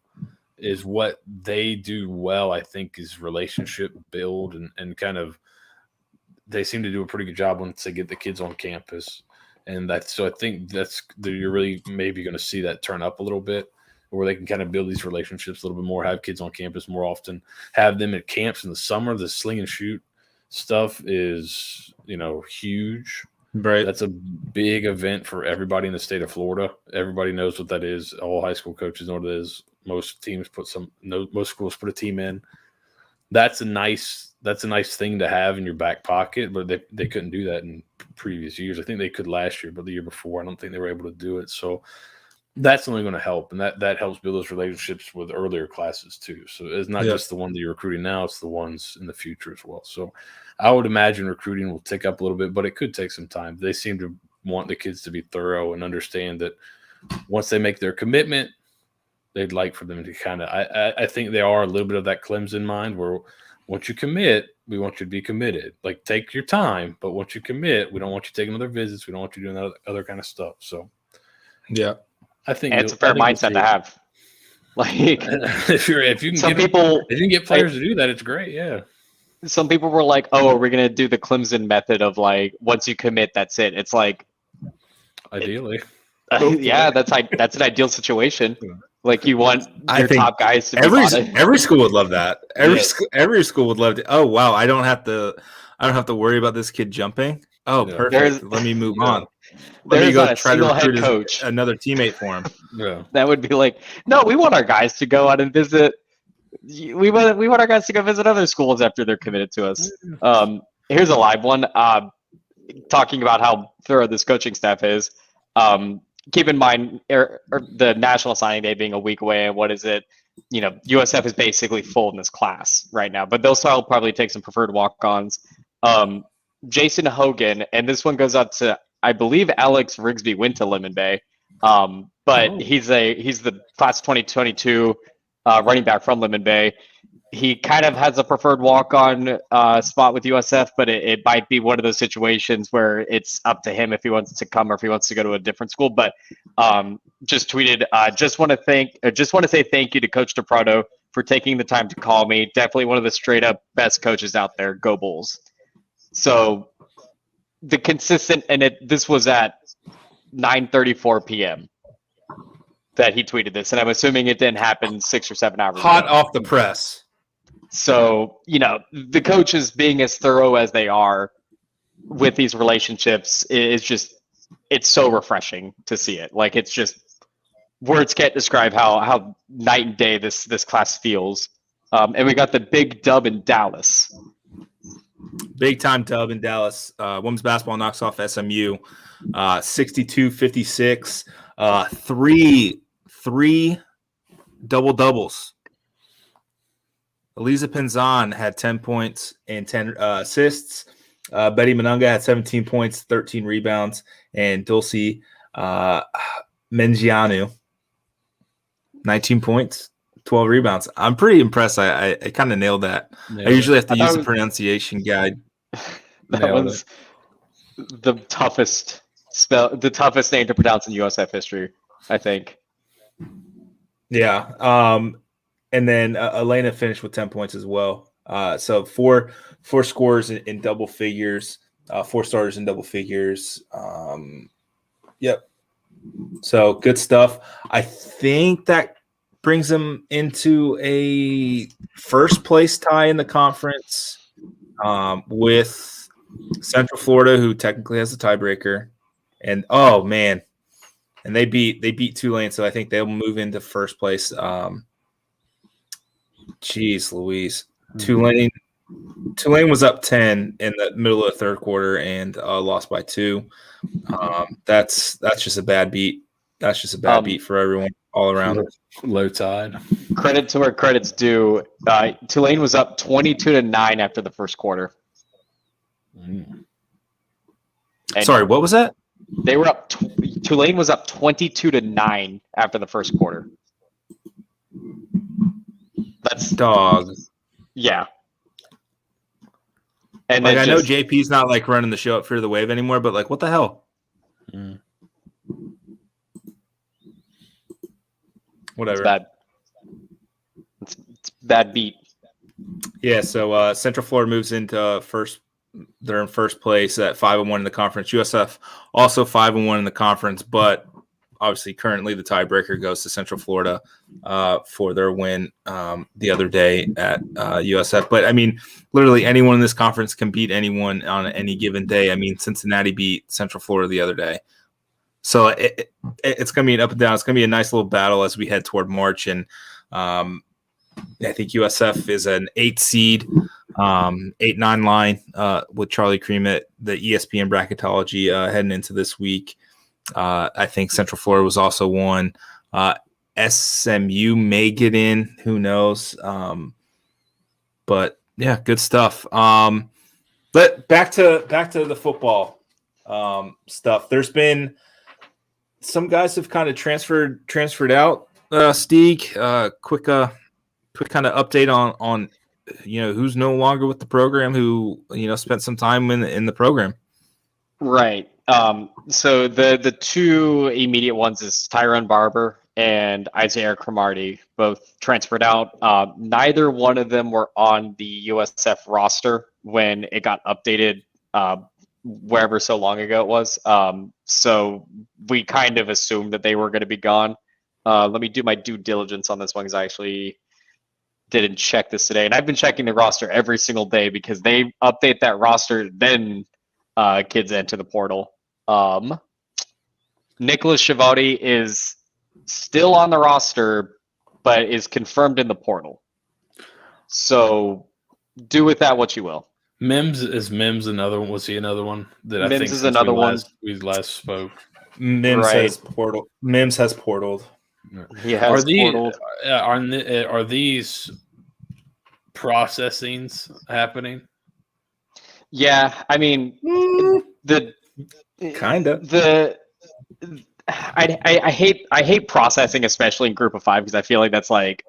is what they do well, I think, is relationship build and kind of, they seem to do a pretty good job once they get the kids on campus. And so I think you're really maybe going to see that turn up a little bit, where they can kind of build these relationships a little bit more, have kids on campus more often, have them at camps in the summer. The sling and shoot stuff is, huge. Right. That's a big event for everybody in the state of Florida. Everybody knows what that is. All high school coaches know what it is. Most schools put a team in. That's a nice thing to have in your back pocket, but they couldn't do that in previous years. I think they could last year, but the year before, I don't think they were able to do it. So that's only going to help, and that helps build those relationships with earlier classes too. So it's not just the ones that you're recruiting now, it's the ones in the future as well. So I would imagine recruiting will tick up a little bit, but it could take some time. They seem to want the kids to be thorough and understand that once they make their commitment, they'd like for them to kind of, I think they are a little bit of that Clemson mind, where once you commit, we want you to be committed. Like, take your time, but once you commit, we don't want you taking other visits. We don't want you doing that other kind of stuff. So yeah. I think it's a fair mindset to have. Like, if you can get players to do that, it's great. Yeah. Some people were like, "Oh, are we going to do the Clemson method of like, once you commit, that's it?" It's like, ideally, yeah, that's an ideal situation. Like, you want your top guys to be every school would love that. Every school would love to. Oh wow, I don't have to worry about this kid jumping. Oh, perfect. Let me move on. Let me go try to recruit another teammate for him. Yeah, that would be like, no, we want our guys to go out and visit. We want our guys to go visit other schools after they're committed to us. Here's a live one. Talking about how thorough this coaching staff is. Keep in mind the national signing day being a week away, and what is it? USF is basically full in this class right now, but they'll still probably take some preferred walk-ons. Jason Hogan, and this one goes out to, I believe, Alex Rigsby went to Lemon Bay, but he's the class 2022 running back from Lemon Bay. He kind of has a preferred walk-on spot with USF, but it might be one of those situations where it's up to him if he wants to come or if he wants to go to a different school. But just tweeted, just want to say thank you to Coach DePrato for taking the time to call me. Definitely one of the straight-up best coaches out there. Go Bulls. So the consistent, and this was at 9:34 p.m. that he tweeted this, and I'm assuming it didn't happen 6 or 7 hours hot ago. Off the press. So, the coaches being as thorough as they are with these relationships is just, it's so refreshing to see it. Like, it's just, words can't describe how night and day this class feels. And we got the big dub in Dallas. Big time dub in Dallas. Women's basketball knocks off SMU 62-56. Three double doubles. Eliza Pinzon had 10 points and 10 assists. Betty Manunga had 17 points, 13 rebounds, and Dulcie Mengianu, 19 points, 12 rebounds. I'm pretty impressed. I kind of nailed that. I usually have to use the pronunciation guide. That was the toughest name to pronounce in USF history, I think. Yeah. And then Elena finished with 10 points as well. So four scores in double figures, 4 starters in double figures. Yep. So good stuff. I think that brings them into a first place tie in the conference with Central Florida, who technically has the tiebreaker. And oh man, and they beat Tulane, so I think they'll move into first place. Jeez Louise. Tulane was up 10 in the middle of the third quarter and lost by 2. That's just a bad beat. That's just a bad beat for everyone all around. Low tide. Credit to where credit's due. Tulane was up 22-9 after the first quarter. Sorry, what was that? They were up. Tulane was up 22-9 after the first quarter. That's dog. Yeah. And like I know JP's not like running the show at Fear the Wave anymore, but like what the hell? Whatever. It's bad. It's bad beat. Yeah, so Central Florida moves into first. They're in first place at 5-1 in the conference. USF also 5-1 in the conference, but obviously currently the tiebreaker goes to Central Florida for their win the other day at USF. But I mean, literally anyone in this conference can beat anyone on any given day. I mean, Cincinnati beat Central Florida the other day. So it's going to be an up and down. It's going to be a nice little battle as we head toward March. And I think USF is an 8 seed, 8-9 line with Charlie Cream at the ESPN bracketology heading into this week. I think Central Florida was also one. SMU may get in. Who knows? But yeah, good stuff. But back to the football stuff. There's been some guys have kind of transferred out. Steeg, quick kind of update on who's no longer with the program, who spent some time in the program. Right. So the two immediate ones is Tyron Barber and Isaiah Cromartie, both transferred out. Neither one of them were on the USF roster when it got updated wherever so long ago it was. So we kind of assumed that they were going to be gone. Let me do my due diligence on this one because I actually didn't check this today. And I've been checking the roster every single day because they update that roster, then kids enter the portal. Nicholas Shivoti is still on the roster, but is confirmed in the portal. So do with that what you will. Mims another one? Was he another one that I Mims think is another one. We last spoke. Mims has portal. Mims has portaled. He has portaled. Are these processings happening? Yeah, I mean the kind of I hate processing, especially in Group of 5, because I feel like that's like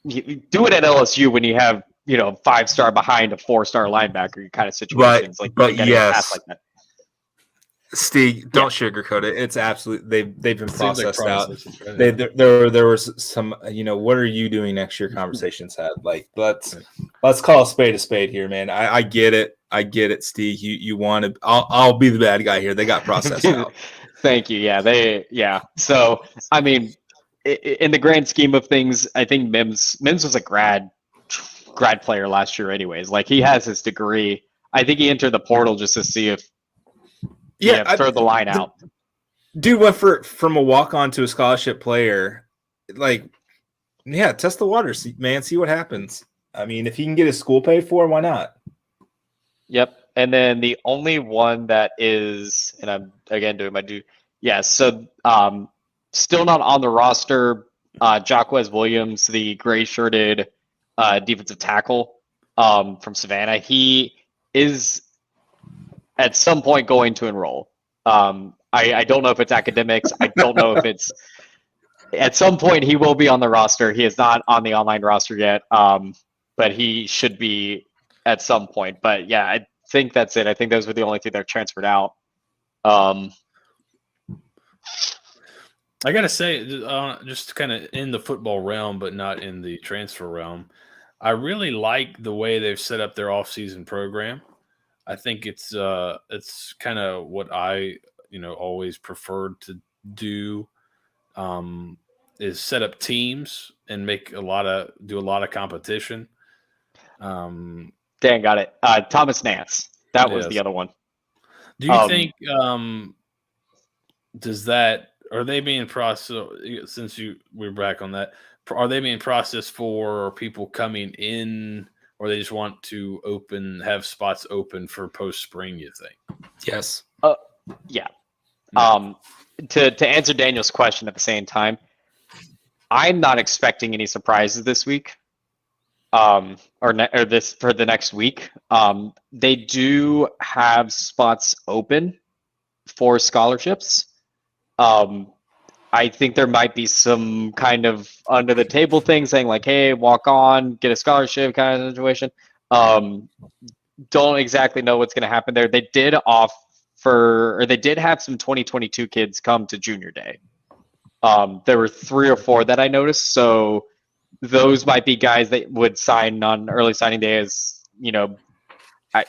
you do it at LSU when you have 5-star behind a 4-star linebacker kind of situations. Right, like but yes, like that. Steve, don't sugarcoat it. It's absolutely they've been processed out. Right? There was some what are you doing next year conversations had. Like let's call a spade here, man. I get it. I get it, Steve. You want to I'll be the bad guy here. They got processed out. Thank you. Yeah. So I mean, in the grand scheme of things, I think Mims was a grad player last year anyways. Like he has his degree. I think he entered the portal just to see if throw the line out. Dude went from a walk-on to a scholarship player. Like, yeah, test the waters, man. See what happens. I mean, if he can get his school paid for, why not? Yep. And then the only one that is, and I'm again doing my due. Yeah. So still not on the roster. Jacquez Williams, the gray-shirted defensive tackle from Savannah. He is at some point going to enroll. I don't know if it's academics. I don't know if it's at some point he will be on the roster. He is not on the online roster yet, but he should be at some point. But yeah, I think that's it. I think those were the only two that are transferred out. I gotta say, just kind of in the football realm, but not in the transfer realm, I really like the way they've set up their off-season program. I think it's kind of what I always preferred to do, is set up teams and do a lot of competition. Dan got it. Thomas Nance. That was the other one. Do you think are they being processed, since we're back on that, are they being processed for people coming in, or they just want to have spots open for post-spring, you think? Yes. Yeah. To answer Daniel's question at the same time, I'm not expecting any surprises this week. Or this for the next week. They do have spots open for scholarships. I think there might be some kind of under the table thing saying like, hey, walk on, get a scholarship kind of situation. Don't exactly know what's going to happen there. They did have some 2022 kids come to junior day. There were 3 or 4 that I noticed. So those might be guys that would sign on early signing day as, I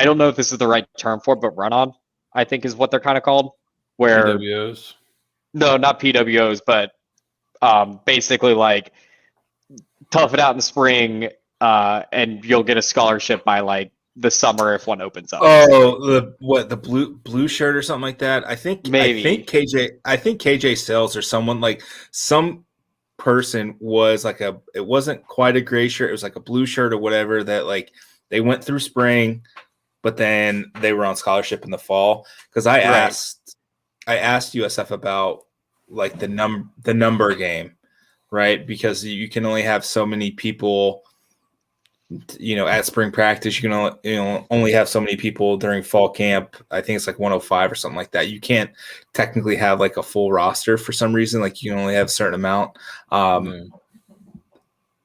don't know if this is the right term for it, but run on, I think is what they're kind of called. Where PWOs? No, not PWOs, but basically like tough it out in the spring, and you'll get a scholarship by like the summer if one opens up. Oh, the blue shirt or something like that. I think KJ Sells or someone like some person was like it wasn't quite a gray shirt, it was like a blue shirt or whatever, that like they went through spring but then they were on scholarship in the fall. Because I asked USF about like the number game, right? Because you can only have so many people, at spring practice. You can only have so many people during fall camp. I think it's like 105 or something like that. You can't technically have like a full roster for some reason. Like you can only have a certain amount.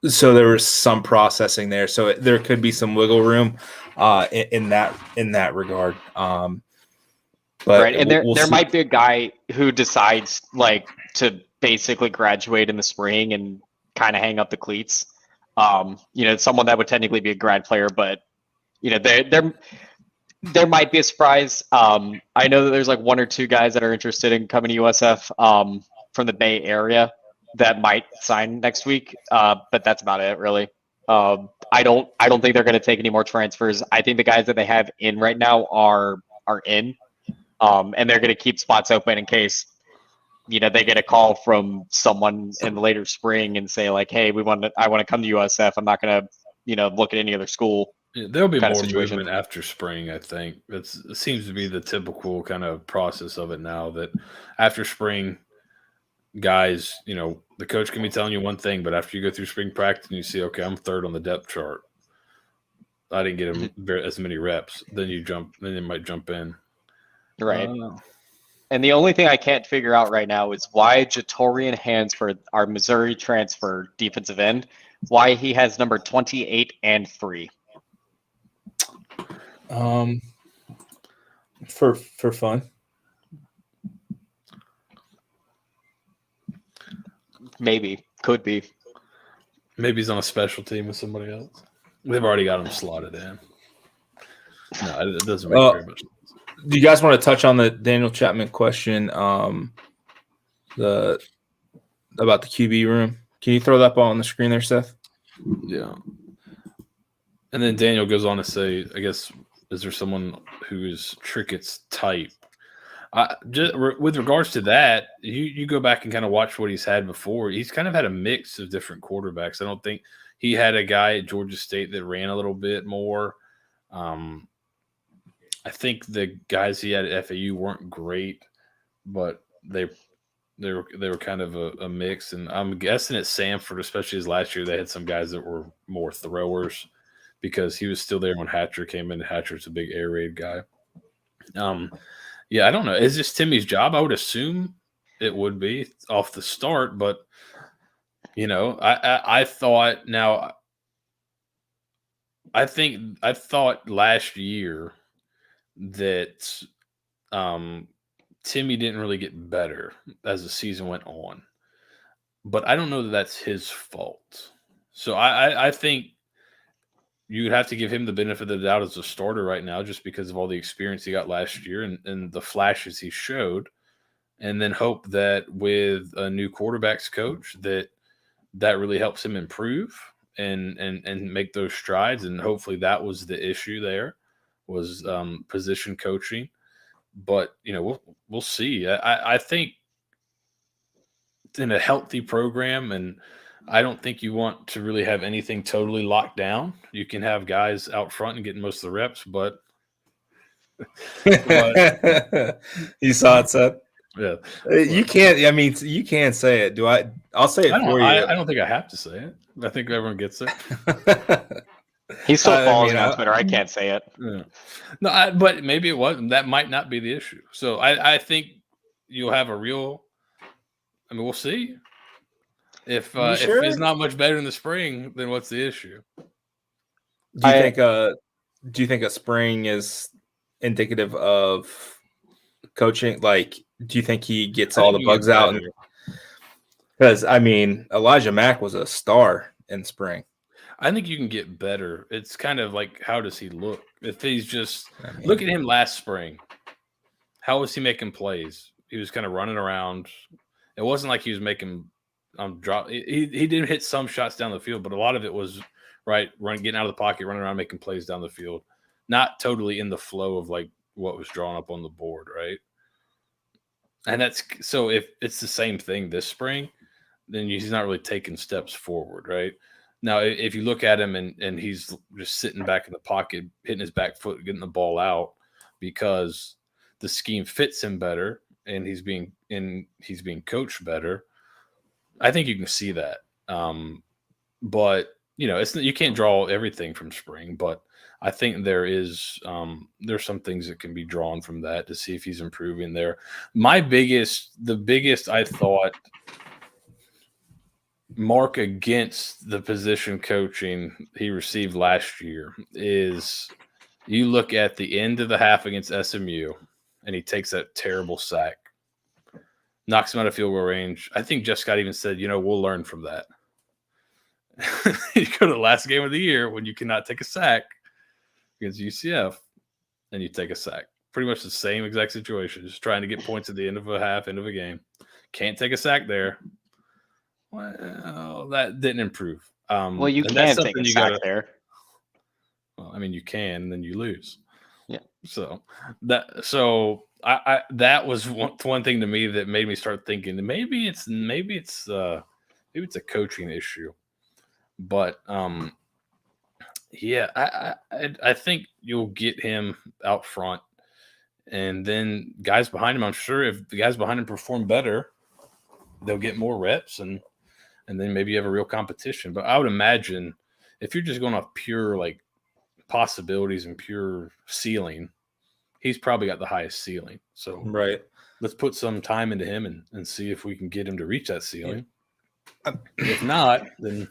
So there was some processing there. So there could be some wiggle room in that regard. But right, and there might be a guy who decides like to basically graduate in the spring and kind of hang up the cleats. Someone that would technically be a grad player, but there might be a surprise. I know that there's like 1 or 2 guys that are interested in coming to USF from the Bay Area that might sign next week, but that's about it, really. I don't think they're going to take any more transfers. I think the guys that they have in right now are in, and they're going to keep spots open in case they get a call from someone in the later spring and say like, hey, I want to come to USF. I'm not going to look at any other school. Yeah, there'll be more movement after spring, I think. It seems to be the typical kind of process of it now, that after spring, guys, the coach can be telling you one thing, but after you go through spring practice and you see, okay, I'm 3rd on the depth chart, I didn't get him as many reps, then they might jump in. Right. And the only thing I can't figure out right now is why Jatorian Hansford, our Missouri transfer defensive end, why he has number 28 and 3. For fun. Maybe. Could be. Maybe he's on a special team with somebody else. They've already got him slotted in. No, it doesn't make very much sense. Do you guys want to touch on the Daniel Chapman question? About the QB room. Can you throw that ball on the screen there, Seth? Yeah. And then Daniel goes on to say, I guess, is there someone who is Trickett's type? Just with regards to that, you go back and kind of watch what he's had before. He's kind of had a mix of different quarterbacks. I don't think he had a guy at Georgia State that ran a little bit more. I think the guys he had at FAU weren't great, but they were kind of a mix. And I'm guessing at Samford, especially as last year, they had some guys that were more throwers because he was still there when Hatcher came in. Hatcher's a big air raid guy. Yeah, I don't know. Is this Timmy's job? I would assume it would be off the start, but I thought now. I thought last year that Timmy didn't really get better as the season went on, but I don't know that that's his fault. So I think you would have to give him the benefit of the doubt as a starter right now, just because of all the experience he got last year and the flashes he showed, and then hope that with a new quarterbacks coach that really helps him improve and make those strides. And hopefully that was the issue there, was position coaching. But we'll see. I think in a healthy program, and I don't think you want to really have anything totally locked down. You can have guys out front and getting most of the reps, but you saw it, Seth. Yeah, you can't. I mean, you can't say it. I'll say it for you. I don't think I have to say it. I think everyone gets it. He still follows me on Twitter. I can't say it. Yeah. No, but maybe it wasn't. That might not be the issue. So I think you'll have a real. I mean, we'll see. If it's not much better in the spring, then what's the issue? Do you think a spring is indicative of coaching? Like, do you think he gets all the bugs out? Because I mean, Elijah Mack was a star in spring. I think you can get better. It's kind of like, how does he look? If he's just look at him last spring, how was he making plays? He was kind of running around. It wasn't like he was making drop. He did hit some shots down the field, but a lot of it was getting out of the pocket, running around, making plays down the field, not totally in the flow of like what was drawn up on the board, right? And that's so. If it's the same thing this spring, then he's not really taking steps forward, right? Now, if you look at him and he's just sitting back in the pocket, hitting his back foot, getting the ball out because the scheme fits him better, and he's being coached better, I think you can see that. But you can't draw everything from spring, but I think there's some things that can be drawn from that to see if he's improving there. The biggest I thought mark against the position coaching he received last year is you look at the end of the half against SMU and he takes that terrible sack, knocks him out of field goal range. I think Jeff Scott even said, we'll learn from that. You go to the last game of the year when you cannot take a sack against UCF and you take a sack. Pretty much the same exact situation, just trying to get points at the end of a half, end of a game. Can't take a sack there. Well, that didn't improve. Well, you can take a sack there. Well, I mean, you can, and then you lose. Yeah. So that was one thing to me that made me start thinking maybe it's a coaching issue. But yeah, I think you'll get him out front, and then guys behind him. I'm sure if the guys behind him perform better, they'll get more reps, and then maybe you have a real competition. But I would imagine if you're just going off pure like possibilities and pure ceiling, he's probably got the highest ceiling. So let's put some time into him and see if we can get him to reach that ceiling. Yeah. If not, then.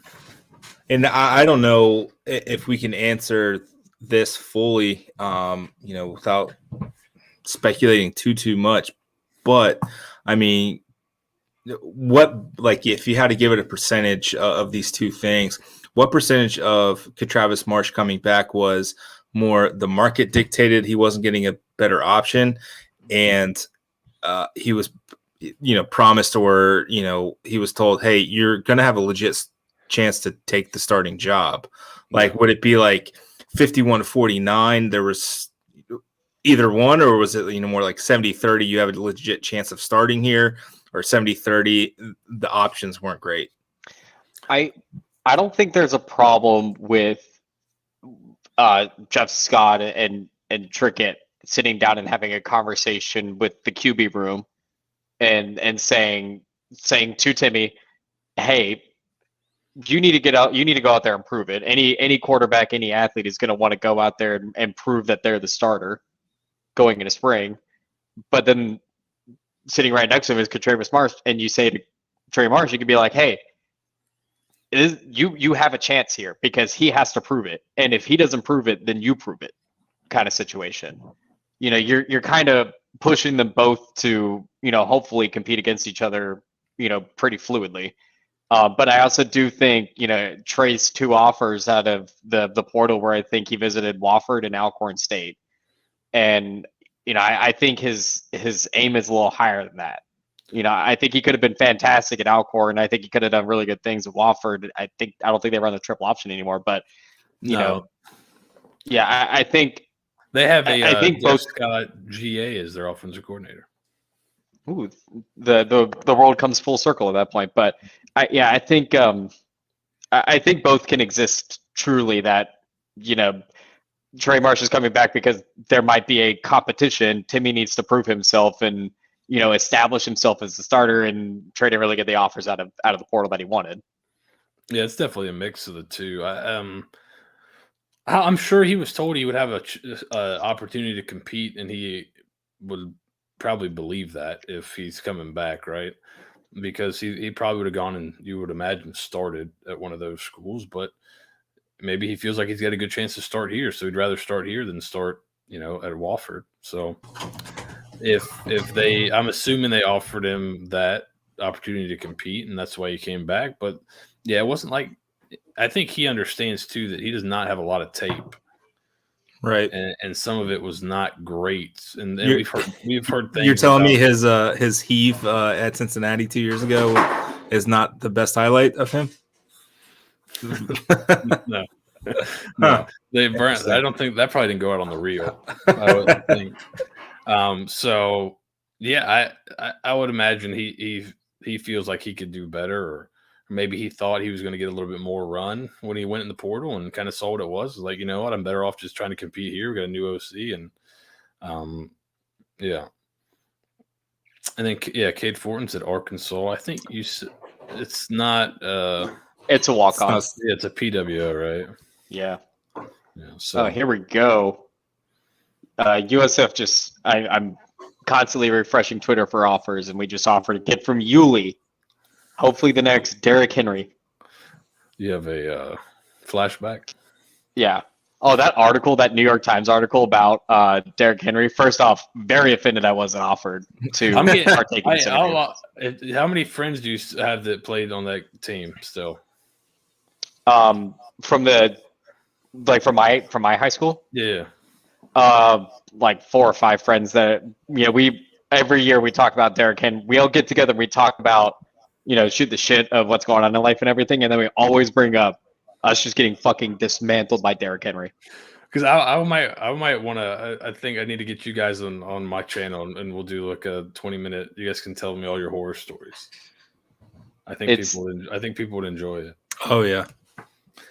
And I don't know if we can answer this fully, without speculating too much. But I mean, if you had to give it a percentage of these two things, what percentage of Travis Marsh coming back was more the market dictated he wasn't getting a better option, and he was, promised, or he was told, hey, you're going to have a legit chance to take the starting job. Like, would it be like 51-49? There was either one, or was it more like 70-30? You have a legit chance of starting here, or 70-30? The options weren't great. I don't think there's a problem with Jeff Scott and Trickett sitting down and having a conversation with the QB room and saying to Timmy, hey, you need to get out. You need to go out there and prove it. Any quarterback, any athlete is going to want to go out there and prove that they're the starter. going into spring. But then sitting right next to him is Contreras Marsh, and you say to Trey Marsh, you could be like, hey, you have a chance here because he has to prove it. And if he doesn't prove it, then you prove it kind of situation. You know, you're kind of pushing them both to, you know, hopefully compete against each other, you know, pretty fluidly. But I also do think, you know, Trey's 2 offers out of the portal where I think he visited Wofford and Alcorn State. And, you know, I think his aim is a little higher than that. You know, I think he could have been fantastic at Alcorn. I think he could have done really good things at Wofford. I don't think they run the triple option anymore, but you know, yeah, I think they have I think both Scott GA as their offensive coordinator. Ooh, the world comes full circle at that point. But I think both can exist truly. That, you know, Trey Marsh is coming back because there might be a competition. Timmy needs to prove himself and, you know, establish himself as the starter, and Trey didn't really get the offers out of the portal that he wanted. Yeah, it's definitely a mix of the two. I'm sure he was told he would have a opportunity to compete, and he would probably believe that if he's coming back, right? Because he probably would have gone and, you would imagine, started at one of those schools, but maybe he feels like he's got a good chance to start here, so he'd rather start here than start, you know, at Wofford. So if I'm assuming they offered him that opportunity to compete, and that's why he came back. But yeah, it wasn't like, I think he understands too that he does not have a lot of tape, right? And some of it was not great. And we've heard things. You're telling me his heave at Cincinnati 2 years ago is not the best highlight of him? No. No, they burnt. I don't think that probably didn't go out on the reel. I would think. So yeah, I would imagine he feels like he could do better, or maybe he thought he was going to get a little bit more run when he went in the portal and kind of saw what it was. Like, you know what, I'm better off just trying to compete here. We got a new OC, and yeah. And then Cade Fortin's at Arkansas. I think it's not. It's a walk-on. It's a PWO, right? Yeah. So here we go. USF I'm constantly refreshing Twitter for offers, and we just offered a kid from Yulee. Hopefully the next Derrick Henry. You have a flashback? Yeah. Oh, that New York Times article about Derrick Henry. First off, very offended I wasn't offered to partake in this interview. How many friends do you have that played on that team still? From my high school? Yeah. Like 4 or 5 friends that, you know, every year we talk about Derrick Henry. We all get together and we talk about, you know, shoot the shit of what's going on in life and everything, and then we always bring up us just getting fucking dismantled by Derrick Henry. Because I might want to. I think I need to get you guys on my channel, and we'll do like a 20-minute. You guys can tell me all your horror stories. I think people would enjoy it. Oh yeah.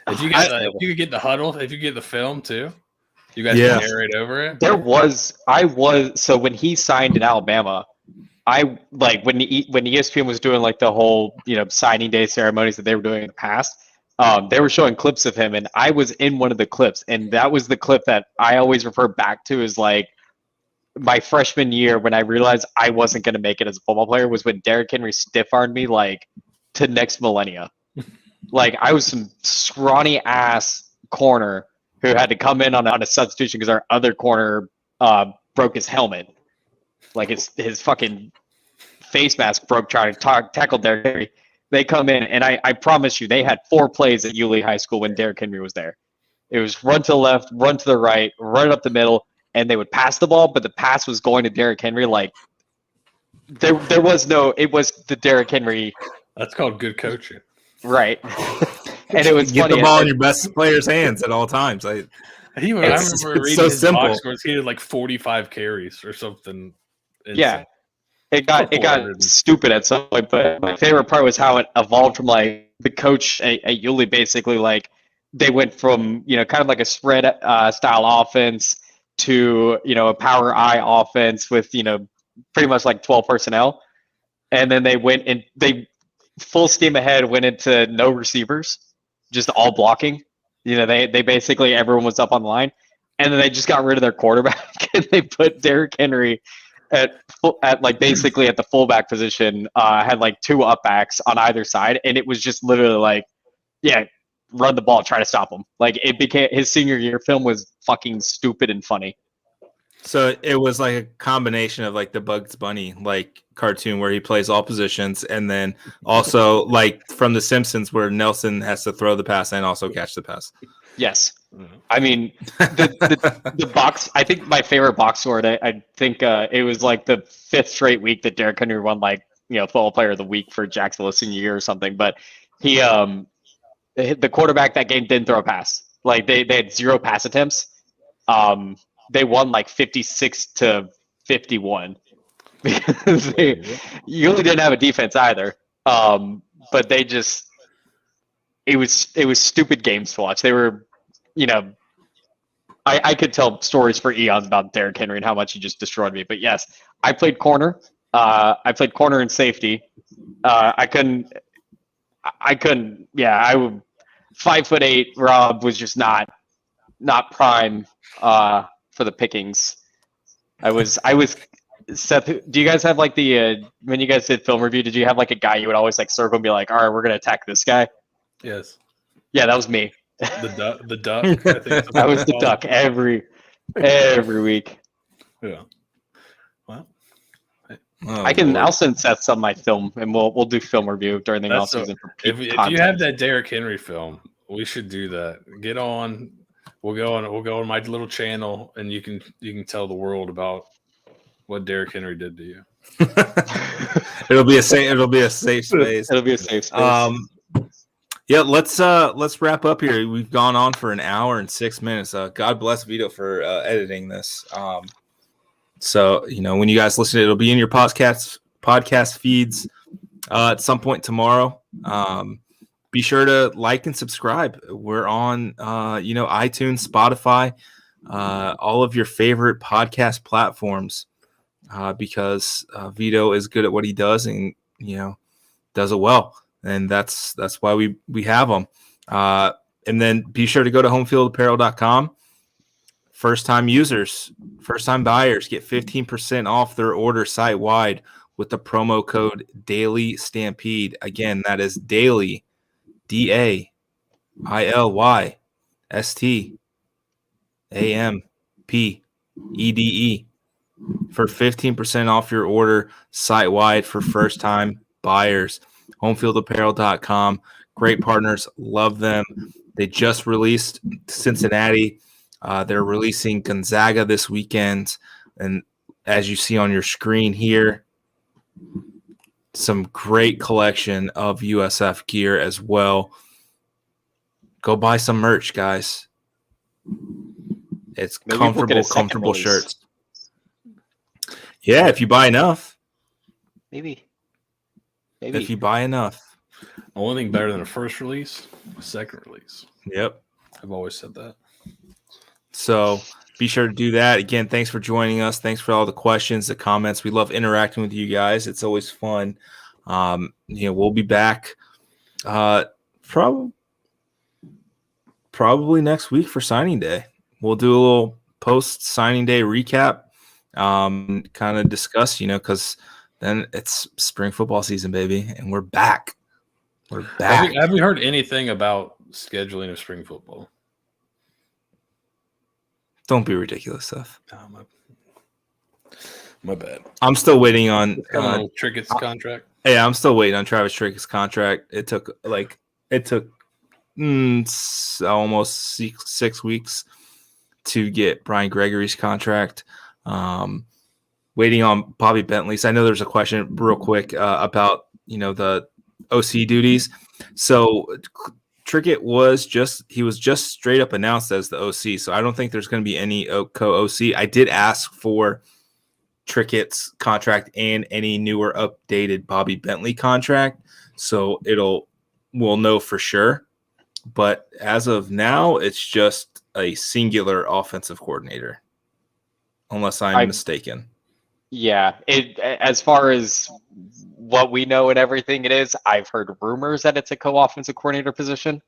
If you could get the huddle, if you get the film too, you guys can narrate over it. So when he signed in Alabama, I like when ESPN was doing like the whole, you know, signing day ceremonies that they were doing in the past. They were showing clips of him, and I was in one of the clips, and that was the clip that I always refer back to as like my freshman year when I realized I wasn't going to make it as a football player, was when Derrick Henry stiff-armed me like to next millennia. Like I was some scrawny ass corner who had to come in on a substitution because our other corner broke his helmet. Like his fucking face mask broke trying to tackle Derrick Henry. They come in, and I promise you, they had 4 plays at Yulee High School when Derrick Henry was there. It was run to the left, run to the right, run up the middle, and they would pass the ball, but the pass was going to Derrick Henry. Like there was no, it was the Derrick Henry. That's called good coaching, right? And it was get funny. The ball in your best player's hands at all times. I remember reading his box scores. He had like 45 carries or something. Insane. Yeah. It got stupid at some point, but my favorite part was how it evolved from like the coach at Yulee. Basically, like they went from, you know, kind of like a spread style offense to, you know, a power I offense with, you know, pretty much like 12 personnel, and then they full steam ahead went into no receivers, just all blocking. You know, they basically everyone was up on the line. and then they just got rid of their quarterback and they put Derrick Henry at like basically at the fullback position. Had like 2 up backs on either side, and it was just literally like, yeah, run the ball, try to stop him. Like it became his senior year film was fucking stupid and funny. So it was like a combination of like the Bugs Bunny like cartoon where he plays all positions, and then also like from The Simpsons where Nelson has to throw the pass and also catch the pass. Yes. I mean, the box. I think my favorite box score. I think it was like the 5th straight week that Derrick Henry won like football player of the week for Jacksonville senior year or something. But he the quarterback that game didn't throw a pass. Like they had 0 pass attempts. They won like 56-51 because you really didn't have a defense either. But they just it was stupid games to watch. They were, I could tell stories for eons about Derrick Henry and how much he just destroyed me. But yes, I played corner. I played corner and safety. I couldn't. Yeah, I would. 5'8" Rob was just not prime for the pickings. I was. Seth, do you guys have like the when you guys did film review? Did you have like a guy you would always like circle and be like, all right, we're gonna attack this guy? Yes. Yeah, that was me. The duck. I think I was the duck every week. Yeah. Well, I'll send Seth some of my film, and we'll do film review during the off season. If you have that Derrick Henry film, we should do that. Get on. We'll go on my little channel, and you can tell the world about what Derrick Henry did to you. It'll be a safe space. It'll be a safe space. Yeah, let's wrap up here. We've gone on for an hour and 6 minutes. God bless Vito for editing this. So when you guys listen to it, it'll be in your podcast feeds at some point tomorrow. Be sure to like and subscribe. We're on iTunes, Spotify, all of your favorite podcast platforms, because Vito is good at what he does and does it well. And that's why we have them. And then be sure to go to homefieldapparel.com. First-time users, first-time buyers get 15% off their order site-wide with the promo code Daily Stampede. Again, that is Daily, DAILYSTAMPEDE for 15% off your order site-wide for first-time buyers. Homefieldapparel.com. Great partners. Love them. They just released Cincinnati. They're releasing Gonzaga this weekend. And as you see on your screen here, some great collection of USF gear as well. Go buy some merch, guys. It's comfortable shirts. Yeah, if you buy enough. Maybe. If you buy enough. The only thing better than a first release, a second release. Yep. I've always said that. So be sure to do that. Again, thanks for joining us. Thanks for all the questions, the comments. We love interacting with you guys. It's always fun. We'll be back probably next week for signing day. We'll do a little post signing day recap, kind of discuss, because then it's spring football season, baby, and we're back. We're back. Have we heard anything about scheduling of spring football? Don't be ridiculous, Seth. Oh, my bad. I'm still waiting on Trickett's contract. Yeah, I'm still waiting on Travis Trickett's contract. It took almost 6 weeks to get Brian Gregory's contract. Waiting on Bobby Bentley's. I know there's a question real quick about the OC duties. So Trickett was just straight up announced as the OC. So I don't think there's going to be any co-OC. I did ask for Trickett's contract and any newer updated Bobby Bentley contract. So we'll know for sure. But as of now, it's just a singular offensive coordinator, unless I'm mistaken. Yeah, as far as what we know and everything it is, I've heard rumors that it's a co-offensive coordinator position.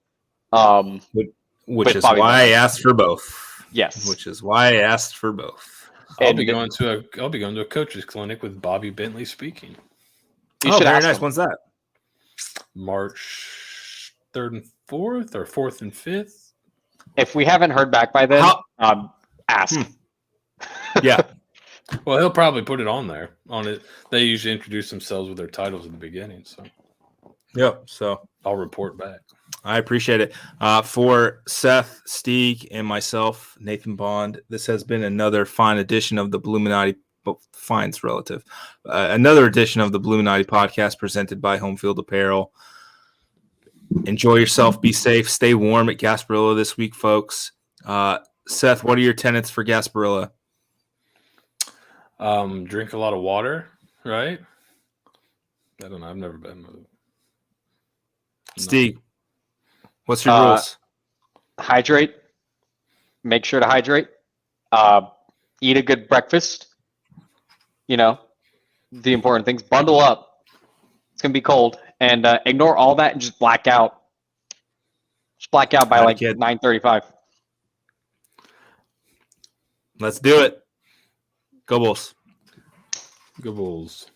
Which is why I asked for both. Yes. which is why I asked for both. I'll be going to a coach's clinic with Bobby Bentley speaking. You Oh, should very ask nice. him. When's that? March 3rd and 4th, or 4th and 5th. If we haven't heard back by then, ask. Yeah. Well, he'll probably put it on there. On it, they usually introduce themselves with their titles at the beginning, so Yep. So I'll report back. I appreciate it. For Seth, Steeg, and myself, Nathan Bond, this has been another fine edition of the Bulluminati. Fine's relative. Another edition of the Bulluminati podcast presented by Home Field Apparel. Enjoy yourself. Be safe. Stay warm at Gasparilla this week, folks. Seth, what are your tenets for Gasparilla? Drink a lot of water, right? I don't know. I've never been. Steeg, what's your rules? Hydrate. Make sure to hydrate. Eat a good breakfast. You know, the important things. Bundle up. It's going to be cold. And ignore all that and just black out. Just black out by like 9:35. Let's do it. Go Bulls. Go Bulls.